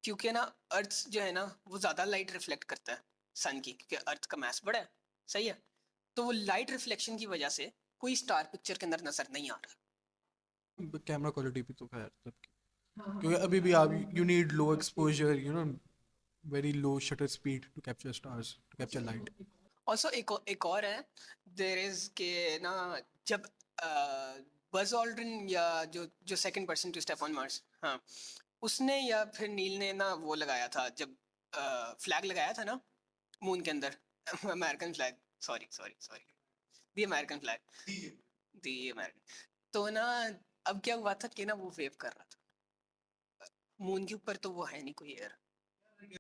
क्योंकि ना अर्थ जो है ना वो ज़्यादा लाइट रिफ्लेक्ट करता है सन की, क्योंकि अर्थ का मास बड़ा है। सही है। तो वो लाइट रिफ्लेक्शन की वजह से कोई स्टार पिक्चर के अंदर नजर नहीं आ रहा। कैमरा क्वालिटी भी तो खैर सबकी, क्योंकि अभी भी आप you need low exposure, you know, very low shutter speed to capture stars, to capture light. Also एक और है, देर इज के ना, जब बज ऑल्ड्रिन या जो second person to step on Mars, हाँ, उसने या फिर नील ने ना वो लगाया था, जब फ्लैग लगाया था ना मून के अंदर, American flag, sorry sorry sorry, the American flag, the American. तो ना अब क्या हुआ था कि ना वो वेव कर रहा था मून के ऊपर, तो वो है नहीं कोई एयर।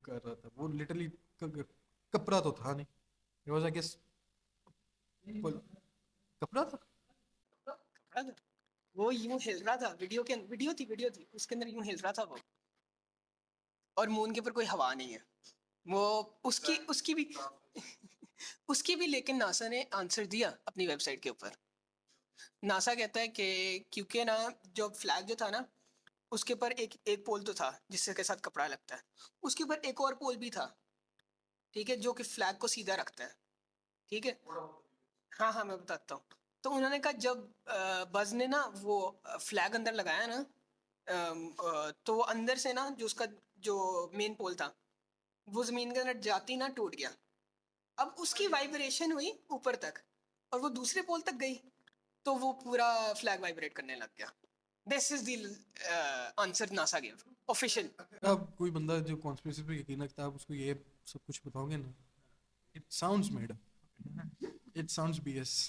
कर रहा था वो लिटरली, कपड़ा तो था नहीं, इट वाज आई गेस कपड़ा था। कपड़ा था, वो यूं हिल रहा था, वीडियो थी उसके अंदर यूं हिल रहा था वो। और मून के ऊपर कोई हवा नहीं है, वो उसकी भी उसकी भी, लेकिन नासा ने आंसर दिया अपनी वेबसाइट के ऊपर। नासा कहता है कि क्योंकि ना जो फ्लैग जो था ना, उसके ऊपर एक एक पोल तो था जिससे के साथ कपड़ा लगता है, उसके ऊपर एक और पोल भी था, ठीक है, जो कि फ्लैग को सीधा रखता है। ठीक है, हाँ हाँ मैं बताता हूँ। तो उन्होंने कहा जब बज ने ना वो फ्लैग अंदर लगाया ना, तो वो अंदर से ना जो उसका जो मेन पोल था, वो जमीन के अंदर जाती ही ना टूट गया। अब उसकी वाइब्रेशन हुई ऊपर तक और वो दूसरे पोल तक गई, तो वो पूरा फ्लैग वाइब्रेट करने लग गया। This is the answer NASA give official. अब कोई बंदा जो कॉन्स्पिरेसी पे यकीन रखता है, आप उसको ये सब कुछ बताओगे ना, it sounds made up, it sounds BS.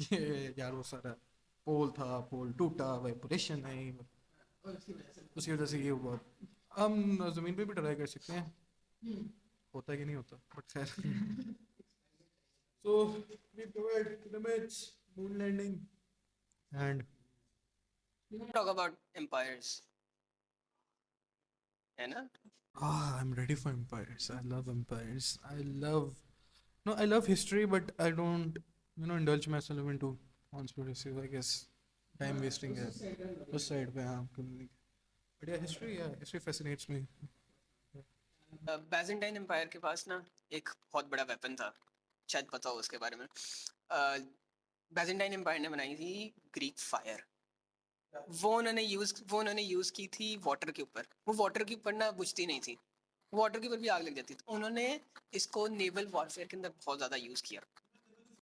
ये यार वो सारा पोल था, पोल टूटा, वाइब्रेशन है, उसकी वजह से ये हुआ। हम जमीन पे भी ट्राई कर सकते हैं, होता है कि नहीं होता, बट खैर। So we covered pyramids, moon landing and talk about empires, है ना? I'm ready for empires. I love empires. I love history, but I don't, indulge myself into conspiracies. I guess time wasting है उस side पे, हाँ, but yeah, history fascinates me. Byzantine empire के पास ना एक बहुत बड़ा वेपन था, शायद पता हो उसके बारे में। बैजेंटाइन एम्पायर ने बनाई थी ग्रीक फायर। वो उन्होंने यूज की थी वाटर के ऊपर। वो वाटर के ऊपर ना बुझती नहीं थी, वाटर के ऊपर भी आग लग जाती, तो उन्होंने इसको नेवल वॉरफेयर के अंदर बहुत ज्यादा यूज किया।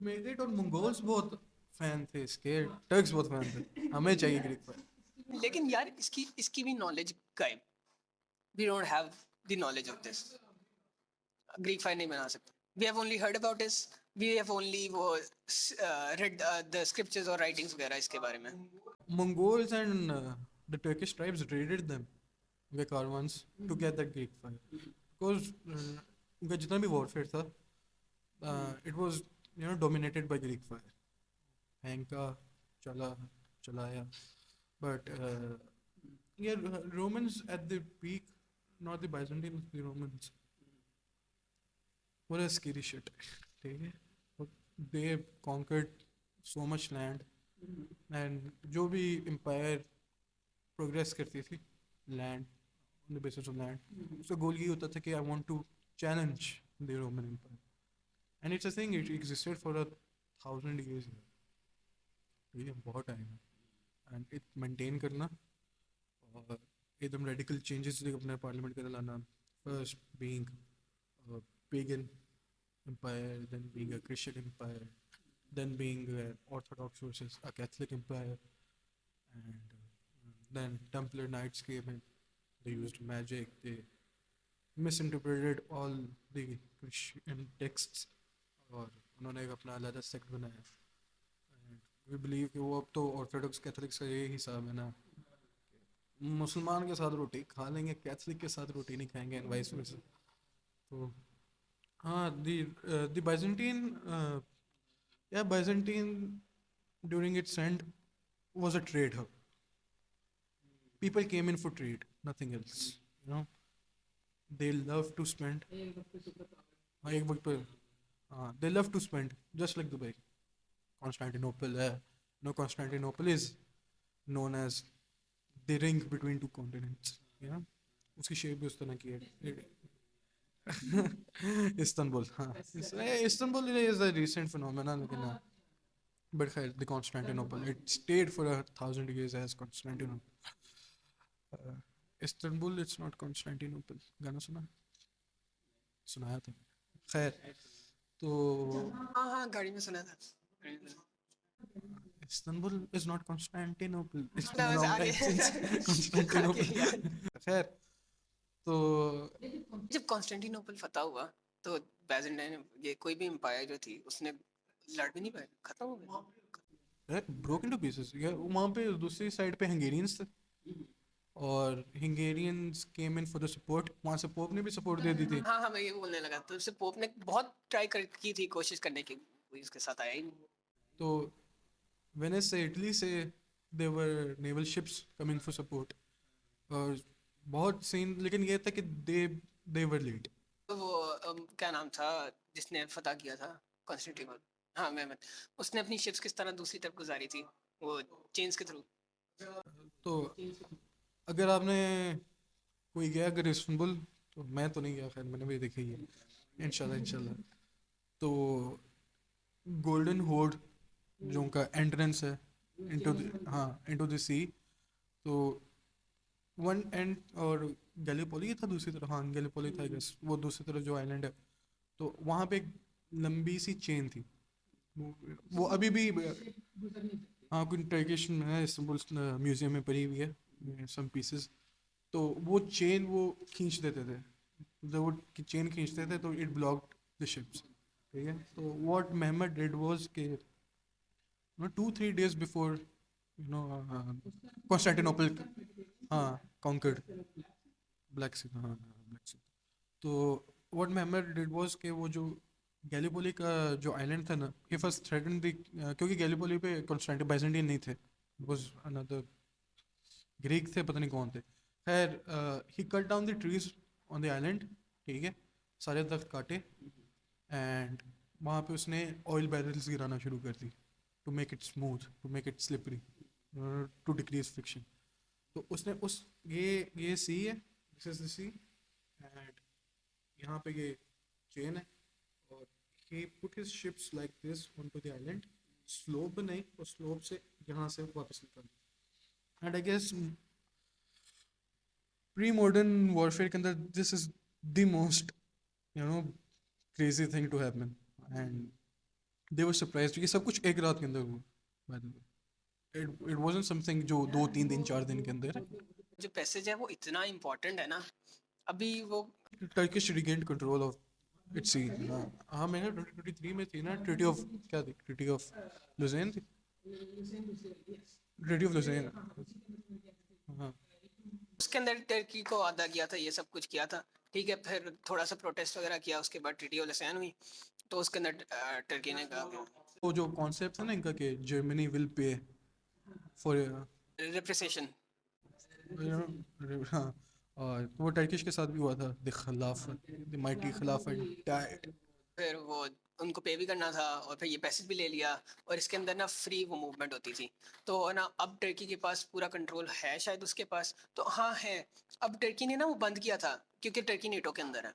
मेगेट और मंगोल्स बहुत फैन थे इसके, टर्क्स बहुत फैन थे, हमें चाहिए ग्रीक फायर। लेकिन यार इसकी इसकी भी नॉलेज गायब, we don't have the knowledge of this. Greek fire नहीं बना सकते, we have only heard about this, we have only वो रेड द स्क्रिप्चर्स और राइटिंग्स वगैरह इसके बारे में। Mongols and the Turkish tribes raided them, the caravans, to get that Greek fire. Because उनका जितना भी warfare था, it was dominated by Greek fire. Henka चला चलाया, but yeah, Romans at the peak, not the Byzantines, the Romans. What a scary shit. ठीक है, they conquered so much land, and जो भी empire प्रोग्रेस करती थी land, on the basis of land, उसका goal ये होता था कि I want to challenge the Roman Empire, and it's a thing, it existed for 1,000 years। ठीक है, बहुत टाइम है, एंड इत मेंटेन करना और एकदम रेडिकल चेंजेस अपने पार्लियामेंट के अंदर लाना, first being pagan empire, then being a Christian empire, then being Orthodox versus a Catholic empire, and then Templar Knights came in. They used magic. They misinterpreted all the Christian texts और उन्होंने एक अपना अलग sect बनाया। We believe कि वो अब तो ऑर्थोडॉक्स कैथोलिक्स का यही हिसाब है ना, मुसलमान के साथ रोटी खा लेंगे, कैथोलिक के साथ रोटी नहीं खाएंगे एंड वाइस वर्सा। तो हाँ, द बाइजेंटीन, या Byzantine during its end was a trade hub. People came in for trade, nothing else. You know, they love to spend. हाँ, एक वक्त पे हाँ, they love to spend just like Dubai. Constantinople है, no, Constantinople is known as the ring between two continents. You know, उसकी shape भी उस तरह की है। इस्तांबुल, हाँ, Istanbul is a recent phenomenon, लेकिन हाँ, but खैर, the Constantinople, it stayed for 1,000 years as Constantinople. Istanbul, it's not Constantinople. गाना सुनाया था। खैर, तो हाँ हाँ, गाड़ी में सुना था। गाड़ी में सुना। Istanbul is not Constantinople. It's ना, been बस long आगे time since आगे Constantinople. यार। खैर, तो जब कॉन्स्टेंटिनोपल फतह हुआ तो बैजेंटाइन, ये कोई भी एम्पायर जो थी उसने लड़ भी नहीं पाया, खत्म हो गया। broke into pieces. Yeah, वहाँ पे दूसरी साइड पे हंगेरियंस थे और Hungarians came in for the support. वहाँ से पोप ने भी सपोर्ट दे दी थी। हाँ हाँ, मैं ये बोलने लगा, तो उससे पोप ने बहुत की थी, कोशिश करने की, कोई उसके साथ आया ही नहीं। तो वेनिस से, इटली से their naval ships coming for support और बहुत सीन, लेकिन ये था कि दे वर लेट। तो वो क्या नाम था जिसने फतह किया था कॉन्स्टेंटिनोपल, हाँ मेहमद, उसने अपनी शिप्स किस तरह दूसरी तरफ गुजारी थी, वो चेन्स के थ्रू। तो अगर आपने कोई गया अगर इस्तांबुल, तो मैं तो नहीं गया, खैर मैंने भी देखी है, इंशाल्लाह। तो गोल्डन होर्ड जो उनका एंट्रेंस है इनटू द सी, तो वन एंड और गैलीपोली था दूसरी तरफ, हाँ गैलीपोली था गेस, वो दूसरी तरफ जो आइलैंड है, तो वहाँ पे एक लंबी सी चेन थी, वो अभी भी, हाँ कोई टर्किश में है, इस्तांबुल म्यूजियम में पड़ी हुई है सम पीसेस। तो वो चेन वो खींच देते थे, जब वो चेन खींचते थे तो इट ब्लॉक्ड द शिप्स, ठीक है। तो व्हाट मेहमद डिड वाज के 2-3 days before, कॉन्स्टेंटिनोपल, हाँ, कॉन्कर्ड ब्लैक सी, हाँ ब्लैक सी। तो व्हाट मेहमद डिड वाज के वो जो गैलीपोली का जो आइलैंड था ना, ही फर्स्ट थ्रेटन द, क्योंकि गैलीपोली पे कॉन्स्टेंटिन बाइजेंटाइन नहीं थे, इट वाज अनदर ग्रीक थे, पता नहीं कौन थे। खैर, he cut down the trees on the island, ठीक है, सारे दरख्त काटे एंड वहाँ पे उसने ऑयल बैरल्स गिराना शुरू कर दी to make it smooth, to make it slippery, to decrease friction. तो उसने उस ये सी है, दिस इज द सी, एंड यहाँ पे ये चेन है, और he put his ships like this onto the island, slope बनाई और स्लोप से यहाँ से वापस निकाली। And I guess pre modern warfare के अंदर this is the most crazy thing to happen, and they were surprised कि सब कुछ एक रात के अंदर हुआ। By the way, it wasn't something जो 2-3 दिन 4 दिन के अंदर। जो पैसेज है वो इतना इम्पोर्टेंट है ना, अभी वो Turkish regained control of its sea. हाँ, मैंने 2023 में थी ना, ट्रीटी ऑफ, क्या थी, ट्रीटी ऑफ लुज़ेन थी, ट्रीटी ऑफ लुज़ेन, हाँ। उसके अंदर टर्की को आधा किया था, ये सब कुछ किया था, ठीक है। फिर थोड़ा सा प्रोटेस्ट वगैरह किया, उसके बाद ट्रीटी ऑफ लसैन हुई, तो उसके अंदर टर्की ने कहा वो जो कॉन्सेप्ट है ना इनका कि जर्मनी विल पे फॉर, रिप्रेसेशन। हाँ, और वो टर्किश के साथ भी हुआ था, द खिलाफत, द माइटी खिलाफत डाइड। फिर वो उनको पे भी करना था, और फिर ये पैसेज भी ले लिया, और इसके अंदर ना फ्री वो मूवमेंट होती थी, तो ना अब टर्की के पास पूरा कंट्रोल है शायद उसके पास, तो हाँ है। अब टर्की ने ना वो बंद किया था क्योंकि टर्की नेटो के अंदर है।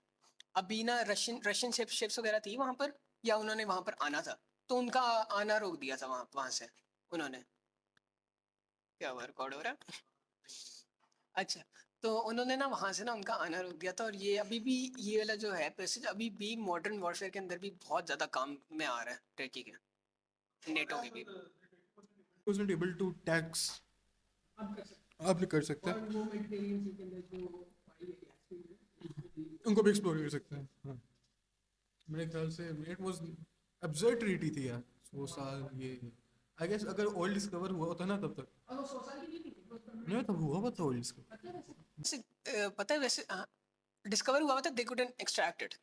अभी ना रशियन शिप्स वगैरह थी वहाँ पर, या उन्होंने वहाँ पर आना था, तो उनका आना रोक दिया था वहाँ से उन्होंने। क्या हुआ, रिकॉर्ड हो रहा है? अच्छा, तो उन्होंने ना वहाँ से ना उनका आना रोक दिया था, और ये अभी भी, ये वाला जो है पैसेज अभी भी मॉडर्न वॉरफेयर के अंदर भी बहुत ज़्यादा काम में आ रहा है टर्की के, नेटो के भी। wasn't able to tax, आप भी कर सकते हैं। उनको भी एक्सप्लोर कर सकते हैं। हाँ, मेरे ख्याल से इट वाज एब्सर्ड ट्रीटी थी यार, 100 साल ये। आई गेस अगर ऑयल डिस्कवर हुआ होता ना तब तक, नहीं तब हुआ होता ऑयल डिस्कवर। वैसे पता है वैसे डिस्कवर हुआ था दे कुडंट एक्सट्रैक्ट इट।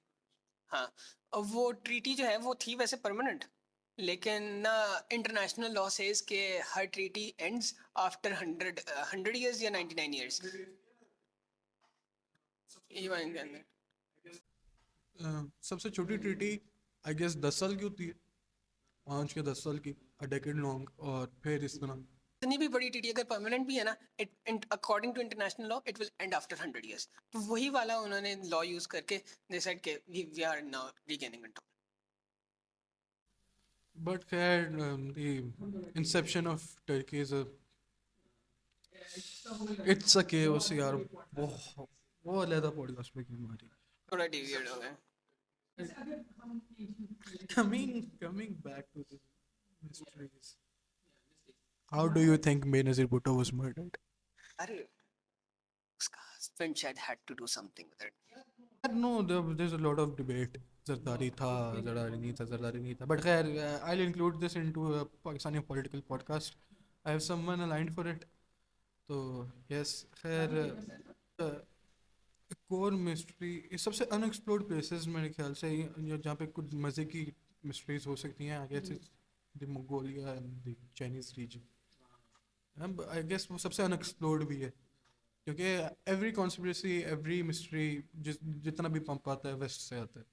हाँ, और वो ट्रीटी जो है वो थी वैसे परमानेंट, लेकिन ना इंटरनेशनल लॉ सेज के हर ट्रीटी एंड्स आफ्टर 100 ईयर्स या 99 ईयर्स। ईवन के अंदर सबसे छोटी ट्रीटी आई गेस 10 साल की होती है, 5 या 10 साल की, अ डेकेड लॉन्ग। और फिर इस तरह इतनी भी बड़ी ट्रीटी अगर परमानेंट भी है ना, it according to international law it will end after 100 years. तो वही वाला उन्होंने लॉ यूज करके दे सेड के we are now regaining control. But खैर the inception of Turkey is a it's a chaos यार। वो अलग पॉडकास्ट पे क्यों मारी। थोड़ा डिविएट हो गए। Coming back to the mysteries. How do you think Benazir Bhutto was murdered? अरे उसका हस्बैंड शायद had to do something with it. No, there's a lot of debate. Zardari tha, Zardari nahi tha, Zardari nahi tha. But khair, I'll include this into a Pakistani political podcast. I have someone aligned for it. So yes, khair, core mystery, ये सबसे unexplored places मेरे ख्याल से जहाँ पे कुछ मज़े की मिस्ट्रीज हो सकती हैं। I guess the Mongolia and the Chinese region. I guess वो सबसे अनएक्सप्लोर्ड भी है, क्योंकि एवरी कॉन्स्पिरेसी, एवरी मिस्ट्री जितना भी पंप आता है वेस्ट से आता है।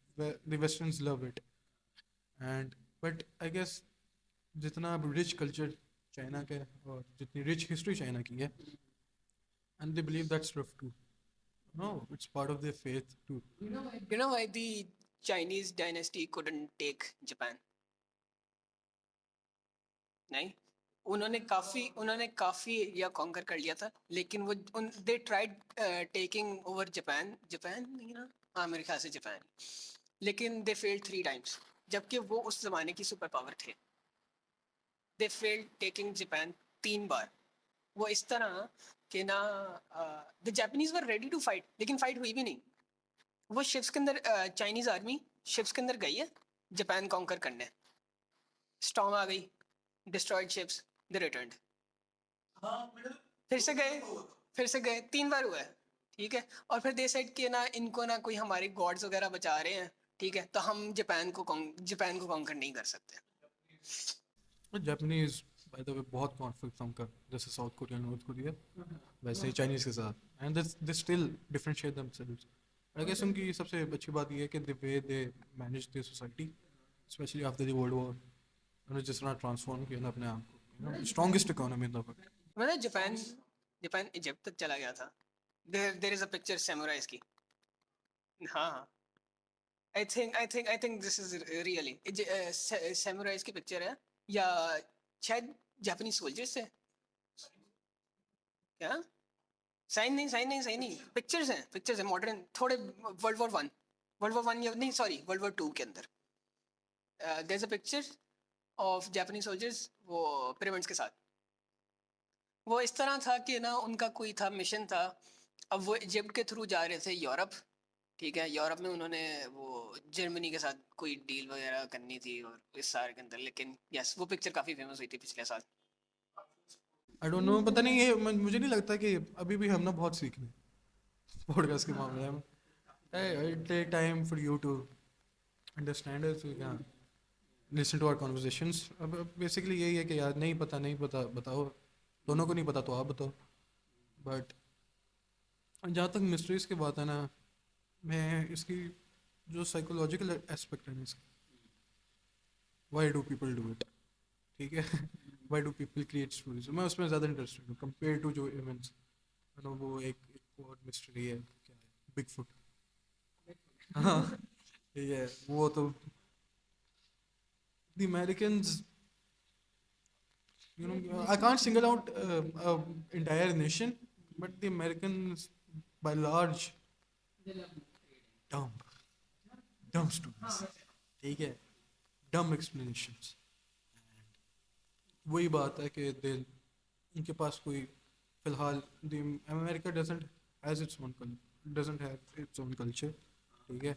The westerns love it and but I guess जितना रिच कल्चर चाइना का है और जितनी रिच हिस्ट्री चाइना की है, and they believe that's rough too. No, it's part of their faith too. You know why the Chinese dynasty couldn't take Japan? नहीं, उन्होंने काफी एरिया कॉन्कर कर लिया था, लेकिन वो they tried taking over Japan. Japan नहीं ना, हाँ मेरे ख्याल से जापान, लेकिन दे फेल्ड 3 टाइम्स, जबकि वो उस जमाने की सुपर पावर थे। दे फेल्ड टेकिंग जापान 3 बार। वो इस तरह कि ना the Japanese were ready to fight, लेकिन फाइट हुई भी नहीं। वो शिप्स के अंदर चाइनीज आर्मी शिप्स के अंदर गई है जापान कॉन्कर करने, स्टॉर्म आ गई, डिस्ट्रॉयड शिप्स, दे रिटर्न्ड। फिर से गए, फिर से गए, 3 बार हुआ है, ठीक है। और फिर दे सेड कि ना इनको ना कोई हमारे गॉड्स वगैरह बचा रहे हैं, ठीक है, तो हम जापान को कॉन्कर नहीं कर सकते। But Japanese, by the way, बहुत कॉन्फ्लिक्ट था उनका, जैसे साउथ कोरिया नॉर्थ कोरिया, वैसे ही चाइनीज के साथ। And they still differentiate themselves. I guess उनकी सबसे अच्छी बात ये है कि the way they manage the society, especially after the World War, उन्होंने जिस तरह ट्रांसफॉर्म किया ना अपने आप को, strongest economy in the world. मतलब जापान जापान इजिप्ट तक चला गया था। There is a picture samurais की। हाँ, I think this is really samurais की पिक्चर है, या शायद जापानीज सोल्जर्स है क्या। साइन नहीं, पिक्चर्स हैं मॉडर्न थोड़े, वर्ल्ड वॉर वन या नहीं सॉरी वर्ल्ड वॉर 2 के अंदर there is a picture of Japanese soldiers वो पिरामिड्स के साथ। वो इस तरह था कि ना उनका कोई था मिशन था, अब वो इजिप्ट के थ्रू जा रहे थे यूरोप, ठीक है। यूरोप में उन्होंने वो जर्मनी के साथ कोई डील वगैरह करनी थी और इस सारे के अंदर, लेकिन यस वो पिक्चर काफ़ी फेमस हुई थी पिछले साल। आई डोंट नो, पता नहीं, ये मुझे नहीं लगता कि अभी भी हम ना बहुत सीख रहे हैं पॉडकास्ट के मामले में। It take time for you to understand it, listen to our conversations. अब बेसिकली यही है कि यार नहीं पता बताओ, दोनों को नहीं पता तो आप बताओ। बट जहाँ तक मिस्ट्रीज़ की बात है ना, मैं इसकी जो साइकोलॉजिकल एस्पेक्ट है ना इसका, why do people do it, ठीक है why do people create stories, मैं उसमें ज़्यादा इंटरेस्टेड हूँ कंपेयर टू जो इवेंट्स। वो एक और मिस्ट्री है, क्या है, बिग फुट। हाँ ठीक है, वो तो the Americans, I can't single out entire nation, but the Americans by large dumb dumb stories, ठीक है, dumb explanations। वही बात है कि दे उनके पास कोई फिलहाल the America doesn't have its own culture, ठीक है,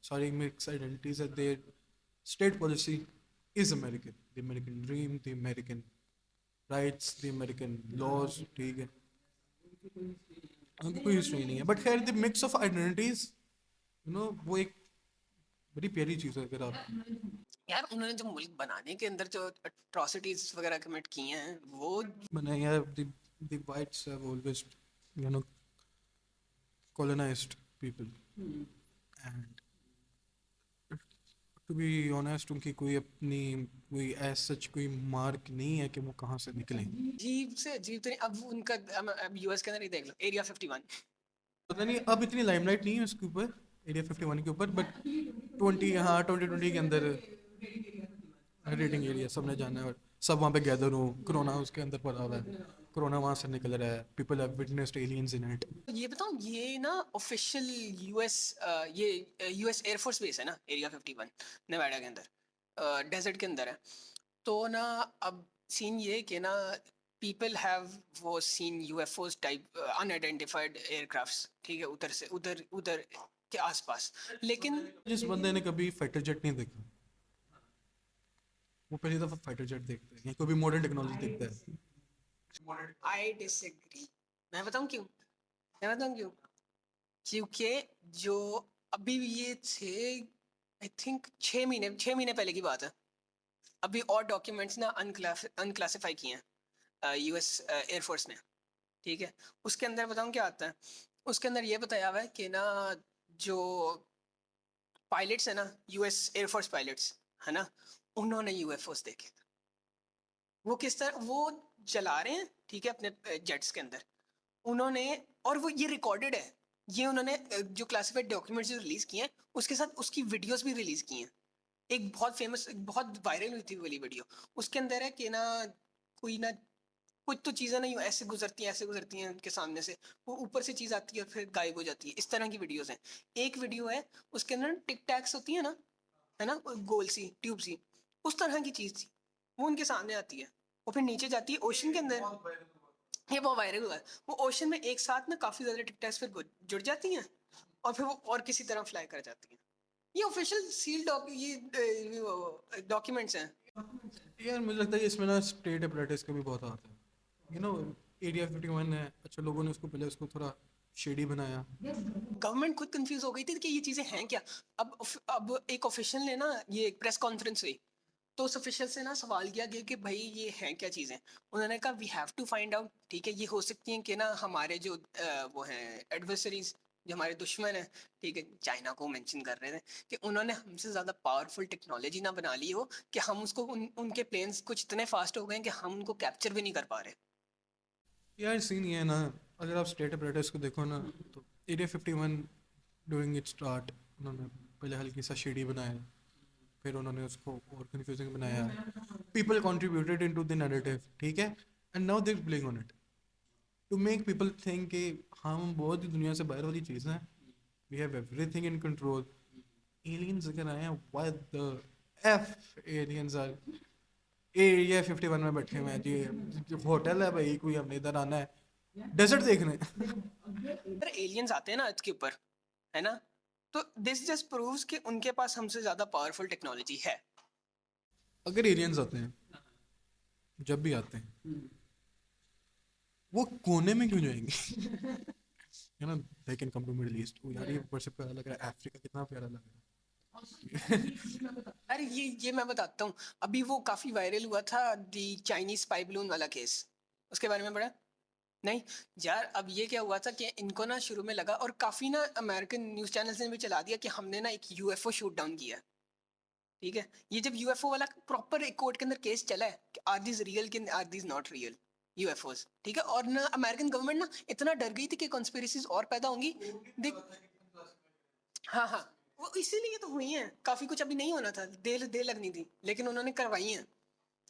सारी मिक्स आइडेंटिटीज है, their state policy is American, the American dream, the American rights, the American laws, ठीक है, उनकी कोई हिस्ट्री नहीं है, बट खैर the mix of identities, you know, वो एक बड़ी प्यारी चीज़ है। अगर आप यार उन्होंने जो मुल्क बनाने के अंदर जो अट्रॉसिटीज वगैरह कमिट किए हैं वो बनाए यार, the whites have always, you know, colonized people, and to be honest उनकी कोई अपनी कोई as such कोई मार्क नहीं है कि वो कहाँ से निकले। अजीब से अजीब तरीके, अब उनका अब यूएस के अंदर ही देख लो, एरिया 51। पता नहीं अब इतनी लाइमलाइट नहीं है उसके ऊपर, एरिया 51 के ऊपर, बट 20, हाँ 2020 के अंदर रेटिंग एरिया सबने जाना है, और सब वहाँ पे गैदर हो, कोरोना उसके अंदर पड़ा हुआ है, कोरोना वहाँ से निकल रहा है, people have witnessed aliens in it. ये बताओ, ये ना ऑफिशियल यूएस, ये यूएस एयरफोर्स बेस है ना एरिया 51 नेवाडा के अंदर, डेजर्ट के अंदर है। तो ना अब सीन ये कि ना पीपल हैव वो seen UFOs type unidentified aircrafts, ठीक है, उधर से उधर उधर के आसपास, लेकिन जिस बंदे ने कभी फाइटर जेट नहीं देखा, वो पहली दफा फाइटर जेट देखता है या कोई भी मॉडर्न टेक्नोलॉजी देखता है। I disagree. मैं बताऊं क्यों, मैं बताऊं क्यों, क्योंकि जो अभी ये थे, आई थिंक 6 महीने पहले की बात है, अभी और डॉक्यूमेंट्स ना अनक्लासिफाई किए हैं यूएस एयरफोर्स ने, ठीक है। उसके अंदर बताऊं क्या आता है, उसके अंदर ये बताया हुआ है कि ना जो पायलट्स है ना, यूएस एयरफोर्स पायलट्स है ना, उन्होंने यूएफओस देखे। वो किस तरह वो चला रहे हैं, ठीक है, अपने जेट्स के अंदर उन्होंने, और वो ये रिकॉर्डेड है, ये उन्होंने जो क्लासिफाइड डॉक्यूमेंट्स रिलीज किए हैं उसके साथ उसकी वीडियोस भी रिलीज की हैं। एक बहुत फेमस, बहुत वायरल हुई थी वाली वीडियो, उसके अंदर है कि ना कोई ना कुछ तो चीज़ें ना यूं ऐसे गुजरती हैं उनके सामने से, वो ऊपर से चीज़ आती है और फिर गायब हो जाती है, इस तरह की वीडियोस हैं। एक वीडियो है उसके अंदर टिक टैक्स होती है ना, है ना, गोल सी ट्यूब सी, उस तरह की चीज़ थी, वो उनके सामने आती है, वो फिर नीचे जाती है ओशन के अंदर। ये बहुत वायरल हुआ है, वो ओशन में एक साथ ना काफ़ी ज़्यादा टिक टैक्स फिर जुड़ जाती हैं और फिर वो और किसी तरह फ्लाई कर जाती हैं। ये ऑफिशियल सील ये डॉक्यूमेंट्स हैं। यार मुझे लगता है कि इसमें ना स्टेट अपरेटिस का भी बहुत हाथ है, यू नो, एरिया 51 है, अच्छा लोगों ने उसको पहले उसको थोड़ा शेडी बनाया। गवर्नमेंट खुद कंफ्यूज हो गई थी कि ये चीज़ें हैं क्या। अब एक ऑफिशियल ने ना ये प्रेस कॉन्फ्रेंस हुई, तो उस ऑफिशियल से ना सवाल किया गया कि भाई ये हैं क्या चीज़ें। उन्होंने कहा we have to find out, ठीक है, ये हो सकती हैं कि ना हमारे जो वो हैं एडवर्सरीज, जो हमारे दुश्मन हैं, ठीक है, चाइना को मेंशन कर रहे थे कि उन्होंने हमसे ज़्यादा पावरफुल टेक्नोलॉजी ना बना ली हो कि हम उसको उनके प्लेन्स कुछ इतने फास्ट हो गए हैं कि हम उनको कैप्चर भी नहीं कर पा रहे। यार सीन ये है ना, अगर आप स्टेट अपरेटिस को देखो ना, तो एरिया 51 डूइंग इट स्टार्ट, उन्होंने पहले हल्की सा शेडी बनाया, फिर उन्होंने उसको और कंफ्यूजिंग बनाया, people contributed into the narrative, ठीक है, and now they playing on it to make people think कि हम बहुत ही दुनिया से बाहर वाली चीज़ हैं, we have everything in control. Aliens अगर आए हैं, why the F aliens are area 51 में बैठे हुए हैं जी, होटल है भाई, कोई हमने इधर आना है डेजर्ट देखने। अगर एलियंस आते हैं ना अर्थ के ऊपर, है ना, तो दिस जस्ट प्रूव्स कि उनके पास हमसे ज़्यादा पावरफुल टेक्नोलॉजी है। अगर एलियंस आते हैं, जब भी आते हैं, वो कोने में क्यों जाएंगे? You know, they can come to Middle East. ओ यार ये ऊपर से प्यारा लग रहा है, अफ्रीका कितना प्यारा लग रहा है। अरे ये मैं बताता हूँ, अभी वो काफ़ी वायरल हुआ था दी चाइनीज स्पाई बलून वाला केस, उसके बारे में पढ़ा नहीं? यार अब ये क्या हुआ था कि इनको ना शुरू में लगा, और काफ़ी ना अमेरिकन न्यूज़ चैनल्स ने भी चला दिया कि हमने ना एक यूएफओ शूट डाउन किया है, ठीक है। ये जब यूएफओ वाला प्रॉपर एक कोर्ट के अंदर केस चला है कि आर दिस रियल कि are this not real UFOs, ठीक है, और ना अमेरिकन गवर्नमेंट ना इतना डर गई थी कि कॉन्स्पिरेसीज और पैदा होंगी। देख, हाँ हाँ, वो इसीलिए तो हुई हैं, काफ़ी कुछ अभी नहीं होना था, देर देर लगनी थी, लेकिन उन्होंने करवाई हैं।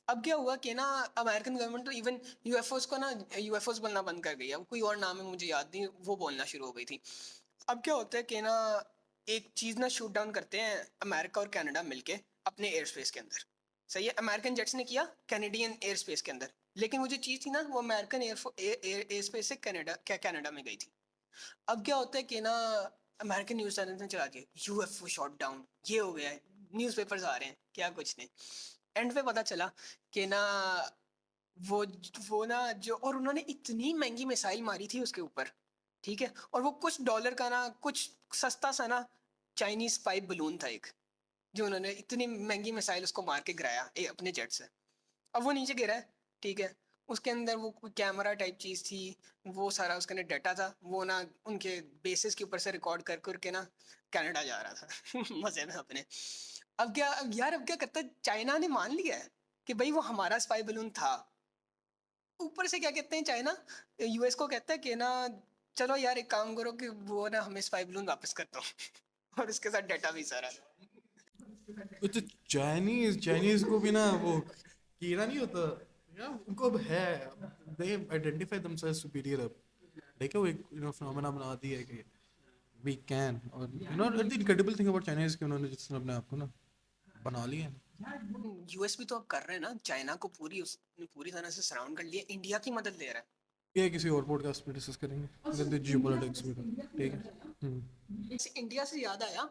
अब क्या हुआ कि ना अमेरिकन गवर्नमेंट तो इवन यूएफओस को ना यूएफओस बोलना बंद कर गई है, अब कोई और नाम है मुझे याद नहीं, वो बोलना शुरू हो गई थी। अब क्या होता है कि ना एक चीज़ ना शूट डाउन करते हैं अमेरिका और कनाडा मिलके अपने एयर स्पेस के अंदर, सही है, अमेरिकन जेट्स ने किया कैनेडियन एयर स्पेस के अंदर, लेकिन वो जो चीज़ थी ना वो अमेरिकन एयर स्पेस से कनाडा में गई थी। अब क्या होता है कि ना अमेरिकन न्यूज़ चैनल में चला के यूएफओ शॉट डाउन, ये हो गया है, न्यूज़पेपर्स आ रहे हैं, क्या कुछ नहीं। एंड पे पता चला कि ना वो वो ना जो, और उन्होंने इतनी महंगी मिसाइल मारी थी उसके ऊपर, ठीक है, और वो कुछ डॉलर का ना, कुछ सस्ता सा ना चाइनीज स्पाई बलून था एक, जो उन्होंने इतनी महंगी मिसाइल उसको मार के गिराया अपने जेट से। अब वो नीचे गिरा है, ठीक है, उसके अंदर वो कोई कैमरा टाइप चीज थी, वो सारा उसके अंदर डाटा था, वो ना उनके बेसिस के ऊपर से रिकॉर्ड कर करके ना कनाडा जा रहा था मजे में अपने। अब क्या, अब यार अब क्या करता है, चाइना ने मान लिया है कि भाई वो हमारा स्पाई बलून था। ऊपर से क्या कहते हैं चाइना, यूएस को कहता है कि ना चलो यार एक काम करो कि वो ना हमें स्पाई बलून वापस कर दो और उसके साथ डाटा भी सारा। तो चाइनीज चाइनीज को भी ना वो कीड़ा नहीं होता यार, उनको अब है, दे आइडेंटिफाई देमसेल्व्स सुपीरियर। अब देखो वो एक फिनोमेना बना दिया है कि वी कैन, और the incredible thing about China is कि उन्होंने जिस तरह अपने आप को ना बना लिया है। यूएस भी तो अब कर रहे हैं ना, चाइना को पूरी तरह से सराउंड कर लिया, इंडिया की मदद ले रहा है। ये किसी और पॉडकास्ट में डिस्कस करेंगे, जियोपॉलिटिक्स में, ठीक है। इस इंडिया से याद आया,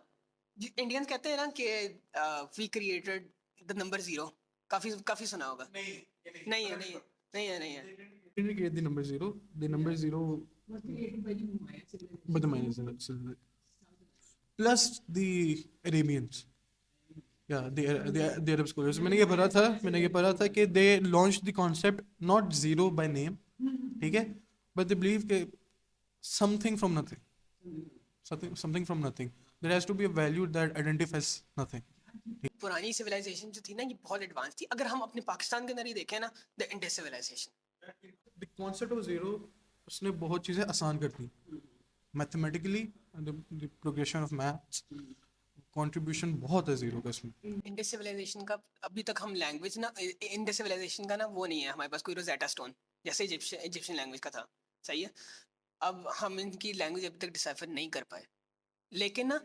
इंडियंस कहते हैं ना कि we created the number zero, काफी काफी सुना होगा। नहीं है, नहीं है, नहीं है, नहीं है। Didn't create the number zero, but the Mayans plus the Arabians. Yeah, the Arab scholars. मैंने ये पढ़ा था कि they launched the concept not zero by name, ठीक है, but they believe कि something from nothing, something from nothing. There has to be a value that identifies nothing. पुरानी civilisation जो थी ना, ये बहुत एडवांस थी। अगर हम अपने पाकिस्तान के अंदर ही देखें ना, the Indus civilization, The concept of zero उसने बहुत चीज़ें आसान कर दी mathematically, the progression of maths, contribution बहुत है जीरो का इसमें। इंडस सिविलाइजेशन का अभी तक हम लैंग्वेज ना, इंडस सिविलाइजेशन का ना वो नहीं है हमारे पास कोई रोज़ेटा स्टोन, जैसे इजिप्शियन लैंग्वेज का था, सही है। अब हम इनकी लैंग्वेज अभी तक डिसाइफर नहीं कर पाए, लेकिन ना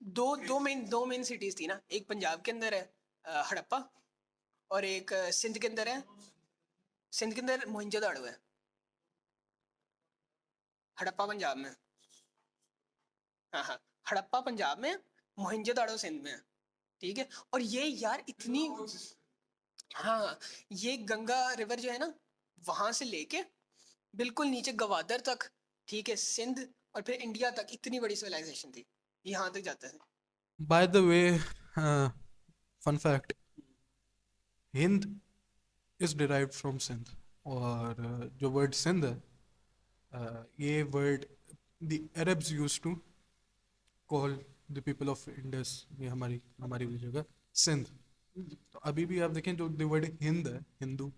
दो मेन सिटीज थी ना, एक पंजाब के अंदर है हड़प्पा, और एक सिंध के अंदर है, सिंध के अंदर मोहनजोदाड़ो है, हड़प्पा पंजाब में। हाँ हाँ, हड़प्पा पंजाब में, मोहनजोदाड़ो सिंध में है, ठीक है। और ये यार इतनी, हाँ, ये गंगा रिवर जो है ना, वहां से लेके बिल्कुल नीचे गवादर तक, ठीक है, सिंध, और फिर इंडिया तक इतनी बड़ी सिविलाइजेशन थी, यहाँ तक जाता है। By the way, fun fact, Hind is derived from Sindh, और जो वर्ड सिंध है, ये word the Arabs used to call the people of Indus, ये हमारी हमारी वाली जगह सिंध। तो अभी भी आप देखें जो द वर्ड हिंद है, Hindu,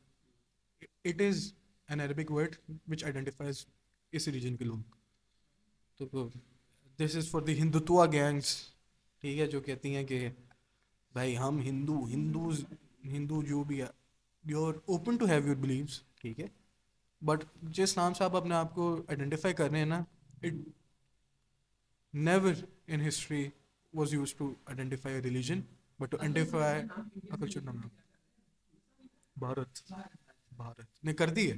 it is an Arabic word which identifies इस रीजन के लोग। तो this is for the Hindutva gangs, ठीक है, जो कहती हैं कि भाई हम हिंदू जो भी है, you are open to have your believes, ठीक है, बट जिस नाम से आप अपने आप को आइडेंटिफाई कर रहे हैं ना, it never in history was used to identify a religion, but to identify a culture. No, no. Bharat Bharat ने कर दी है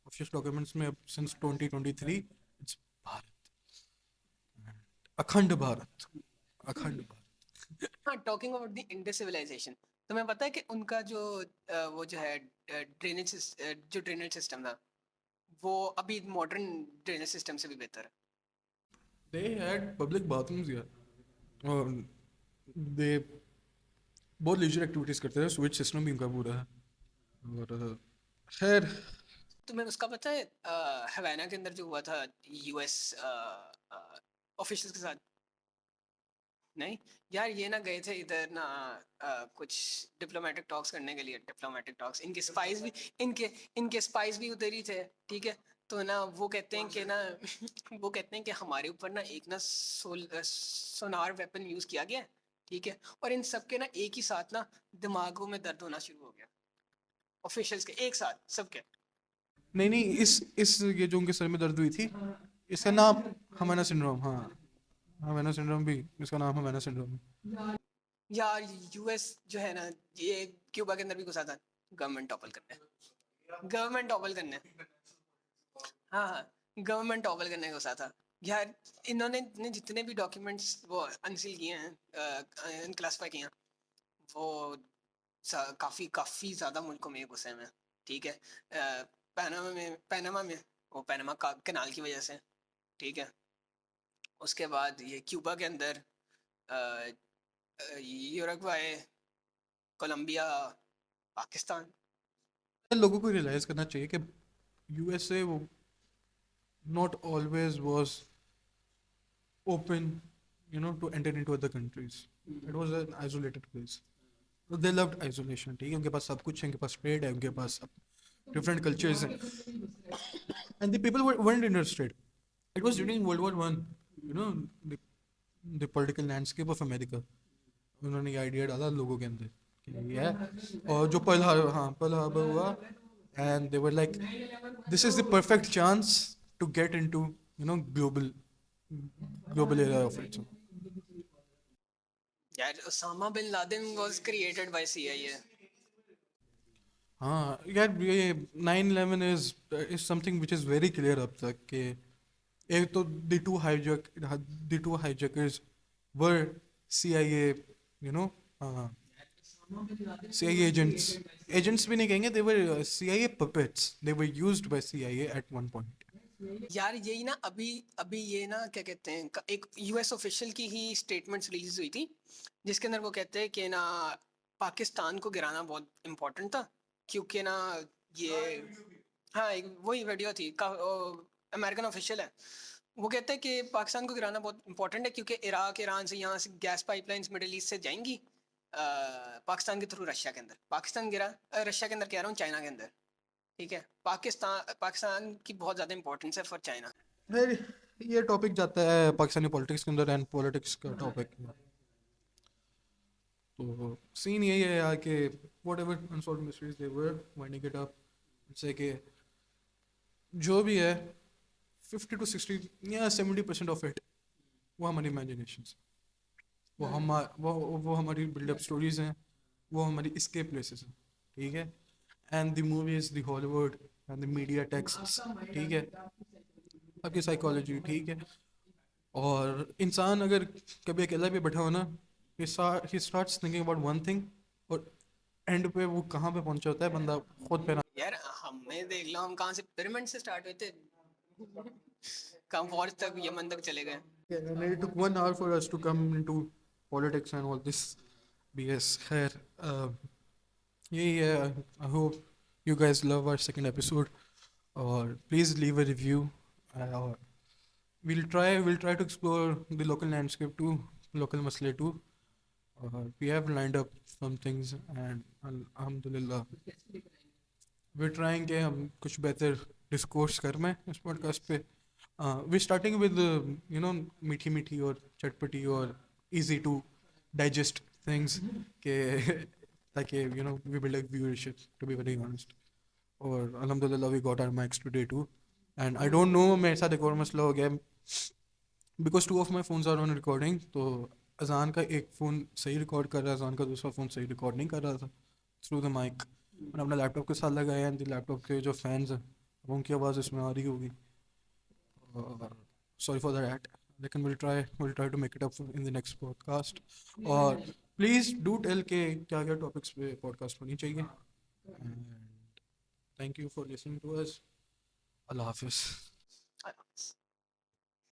ऑफिशियल डॉक्यूमेंट्स में सिंस 2023, इट्स भारत, अखंड भारत, अखंड भारत। हाँ, talking about the Indus civilization, तुम्हें पता है कि उनका जो वो जो है ड्रेनेज सिस्टम था, वो अभी मॉडर्न ड्रेनेज सिस्टम से भी बेहतर है। They had public bathrooms यार, और they बहुत लीजर एक्टिविटीज करते थे, स्विच सिस्टम भी उनका पूरा है, और खैर। तुम्हें उसका पता है हवाना के अंदर जो हुआ था यूएस ऑफिशियल्स के साथ? नहीं यार, ये ना गए थे इधर ना कुछ डिप्लोमेटिक टॉक्स करने के लिए, डिप्लोमेटिक टॉक्स, इनके स्पाइस भी उधर ही थे, ठीक है। तो ना वो कहते हैं कि ना वो कहते हैं कि हमारे ऊपर ना एक ना सोनार वेपन यूज किया गया है, ठीक है, और इन सबके ना एक ही साथ ना दिमागों में दर्द होना शुरू हो गया, ऑफिशियल्स के एक साथ सबके। नहीं नहीं, इस ये जो उनके सर में दर्द हुई थी, इसका नाम हमाना सिंड्रोम, हाँ हमाना सिंड्रोम भी, इसका नाम हमाना सिंड्रोम है। यार यूएस जो है ना, ये क्यूबा के अंदर भी घुसा था गवर्नमेंट टॉपल करने, गवर्नमेंट टॉपल करने, हाँ हाँ, गवर्नमेंट टॉपल करने घुसा था। यार इन्होंने जितने भी डॉक्यूमेंट्स वो अनसील किए हैं, अनक्लासिफाई किए हैं, वो काफ़ी काफ़ी ज़्यादा मुल्कों में घुसे हुए हैं, ठीक है। पैनामा में वो पैनामा का कनाल की वजह से, ठीक है। उसके बाद ये क्यूबा के अंदर, यूरुग्वाई, कोलंबिया, पाकिस्तान। लोगों को रियलाइज करना चाहिए कि यूएसए वो not always was open, to enter into other countries. It was an isolated place. So they loved isolation. ठीक है, उनके पास सब कुछ है, उनके पास ट्रेड है, उनके पास different cultures हैं, and the people weren't interested. It was during World War One, you know, the, the political landscape of America. उन्होंने ये आइडिया डाला लोगों के अंदर कि ये है, और जो पर्ल हार्बर हुआ, and they were like, this is the perfect chance to get into, global era of it. So, यार Osama bin Laden was created by CIA. हाँ यार, ये 9/11 is something which is very clear अब तक कि एक तो the two hijackers were CIA, you know, CIA agents भी नहीं कहेंगे, they were CIA puppets. They were used by CIA at one point. यार यही ना, अभी अभी ये ना क्या कहते हैं, एक यूएस ऑफिशियल की ही स्टेटमेंट्स रिलीज हुई थी, जिसके अंदर वो कहते हैं कि ना पाकिस्तान को गिराना बहुत इम्पोर्टेंट था, क्योंकि ना ये, हाँ एक वही वीडियो थी का, अमेरिकन ऑफिशियल है, वो कहते हैं कि पाकिस्तान को गिराना बहुत इम्पोर्टेंट है, क्योंकि इराक ईरान से यहाँ से गैस पाइपलाइंस मिडिल ईस्ट से जाएंगी पाकिस्तान के थ्रू रशिया के अंदर। पाकिस्तान गिरा, रशिया के अंदर कह रहा हूँ, चाइना के अंदर, ठीक है। पाकिस्तान की बहुत ज़्यादा इंपॉर्टेंस है फॉर चाइना। फिर ये टॉपिक जाता है पाकिस्तानी पॉलिटिक्स के अंदर, एंड पॉलिटिक्स का टॉपिक। तो सीन यही है यार कि what ever unsolved mysteries they were winding it up, जैसे कि जो भी है 50 to 60 या 70% ऑफ इट वो हमारी इमेजिनेशंस, वो हमारी बिल्डअप स्टोरीज हैं, वो हमारी escape प्लेसेस हैं, ठीक है। And the movies, the Hollywood and the media texts, ठीक है, आपकी साइकोलॉजी, ठीक है। और इंसान अगर कभी अकेला भी बैठा हो ना, he starts thinking about one thing, और एंड पे वो कहाँ पे पहुंचा होता है बंदा खुद पे ना। यार हमें देख लो, हम कहाँ से पिरामिड से स्टार्ट हुए थे, कहाँ फौज तक, यमन तक चले गए। And it took 1 hour for us to come into politics and all this BS. Khair, yeah, I hope you guys love our second episode. Or please leave a review. Or we'll try to explore the local landscape too, local masle too. We have lined up some things, and alhamdulillah, we're trying के हम कुछ बेहतर discourse कर में इस podcast पे। we're starting with मीठी मीठी और चटपटी और easy to digest things के ताकि we build a viewership, to be very honest. और alhamdulillah we got our mics today too, and I don't know मेरे साथ एक और मसला हो गया, because 2 of my phones are on recording. तो अजान का एक फ़ोन सही रिकॉर्ड कर रहा है, अजान का दूसरा फ़ोन सही रिकॉर्ड नहीं कर रहा था थ्रू द माइक। मैंने अपना लैपटॉप के साथ लगाया, एंड लैपटॉप के जो फैंस हैं वो उनकी आवाज़ इसमें आ रही होगी, सॉरी फॉर दैट, लेकिन will try to make it up in the next podcast. और प्लीज़ डू टेल के क्या क्या टॉपिक्स पे पॉडकास्ट होनी चाहिए, and thank you for listening to us. अल्लाह हाफिज़।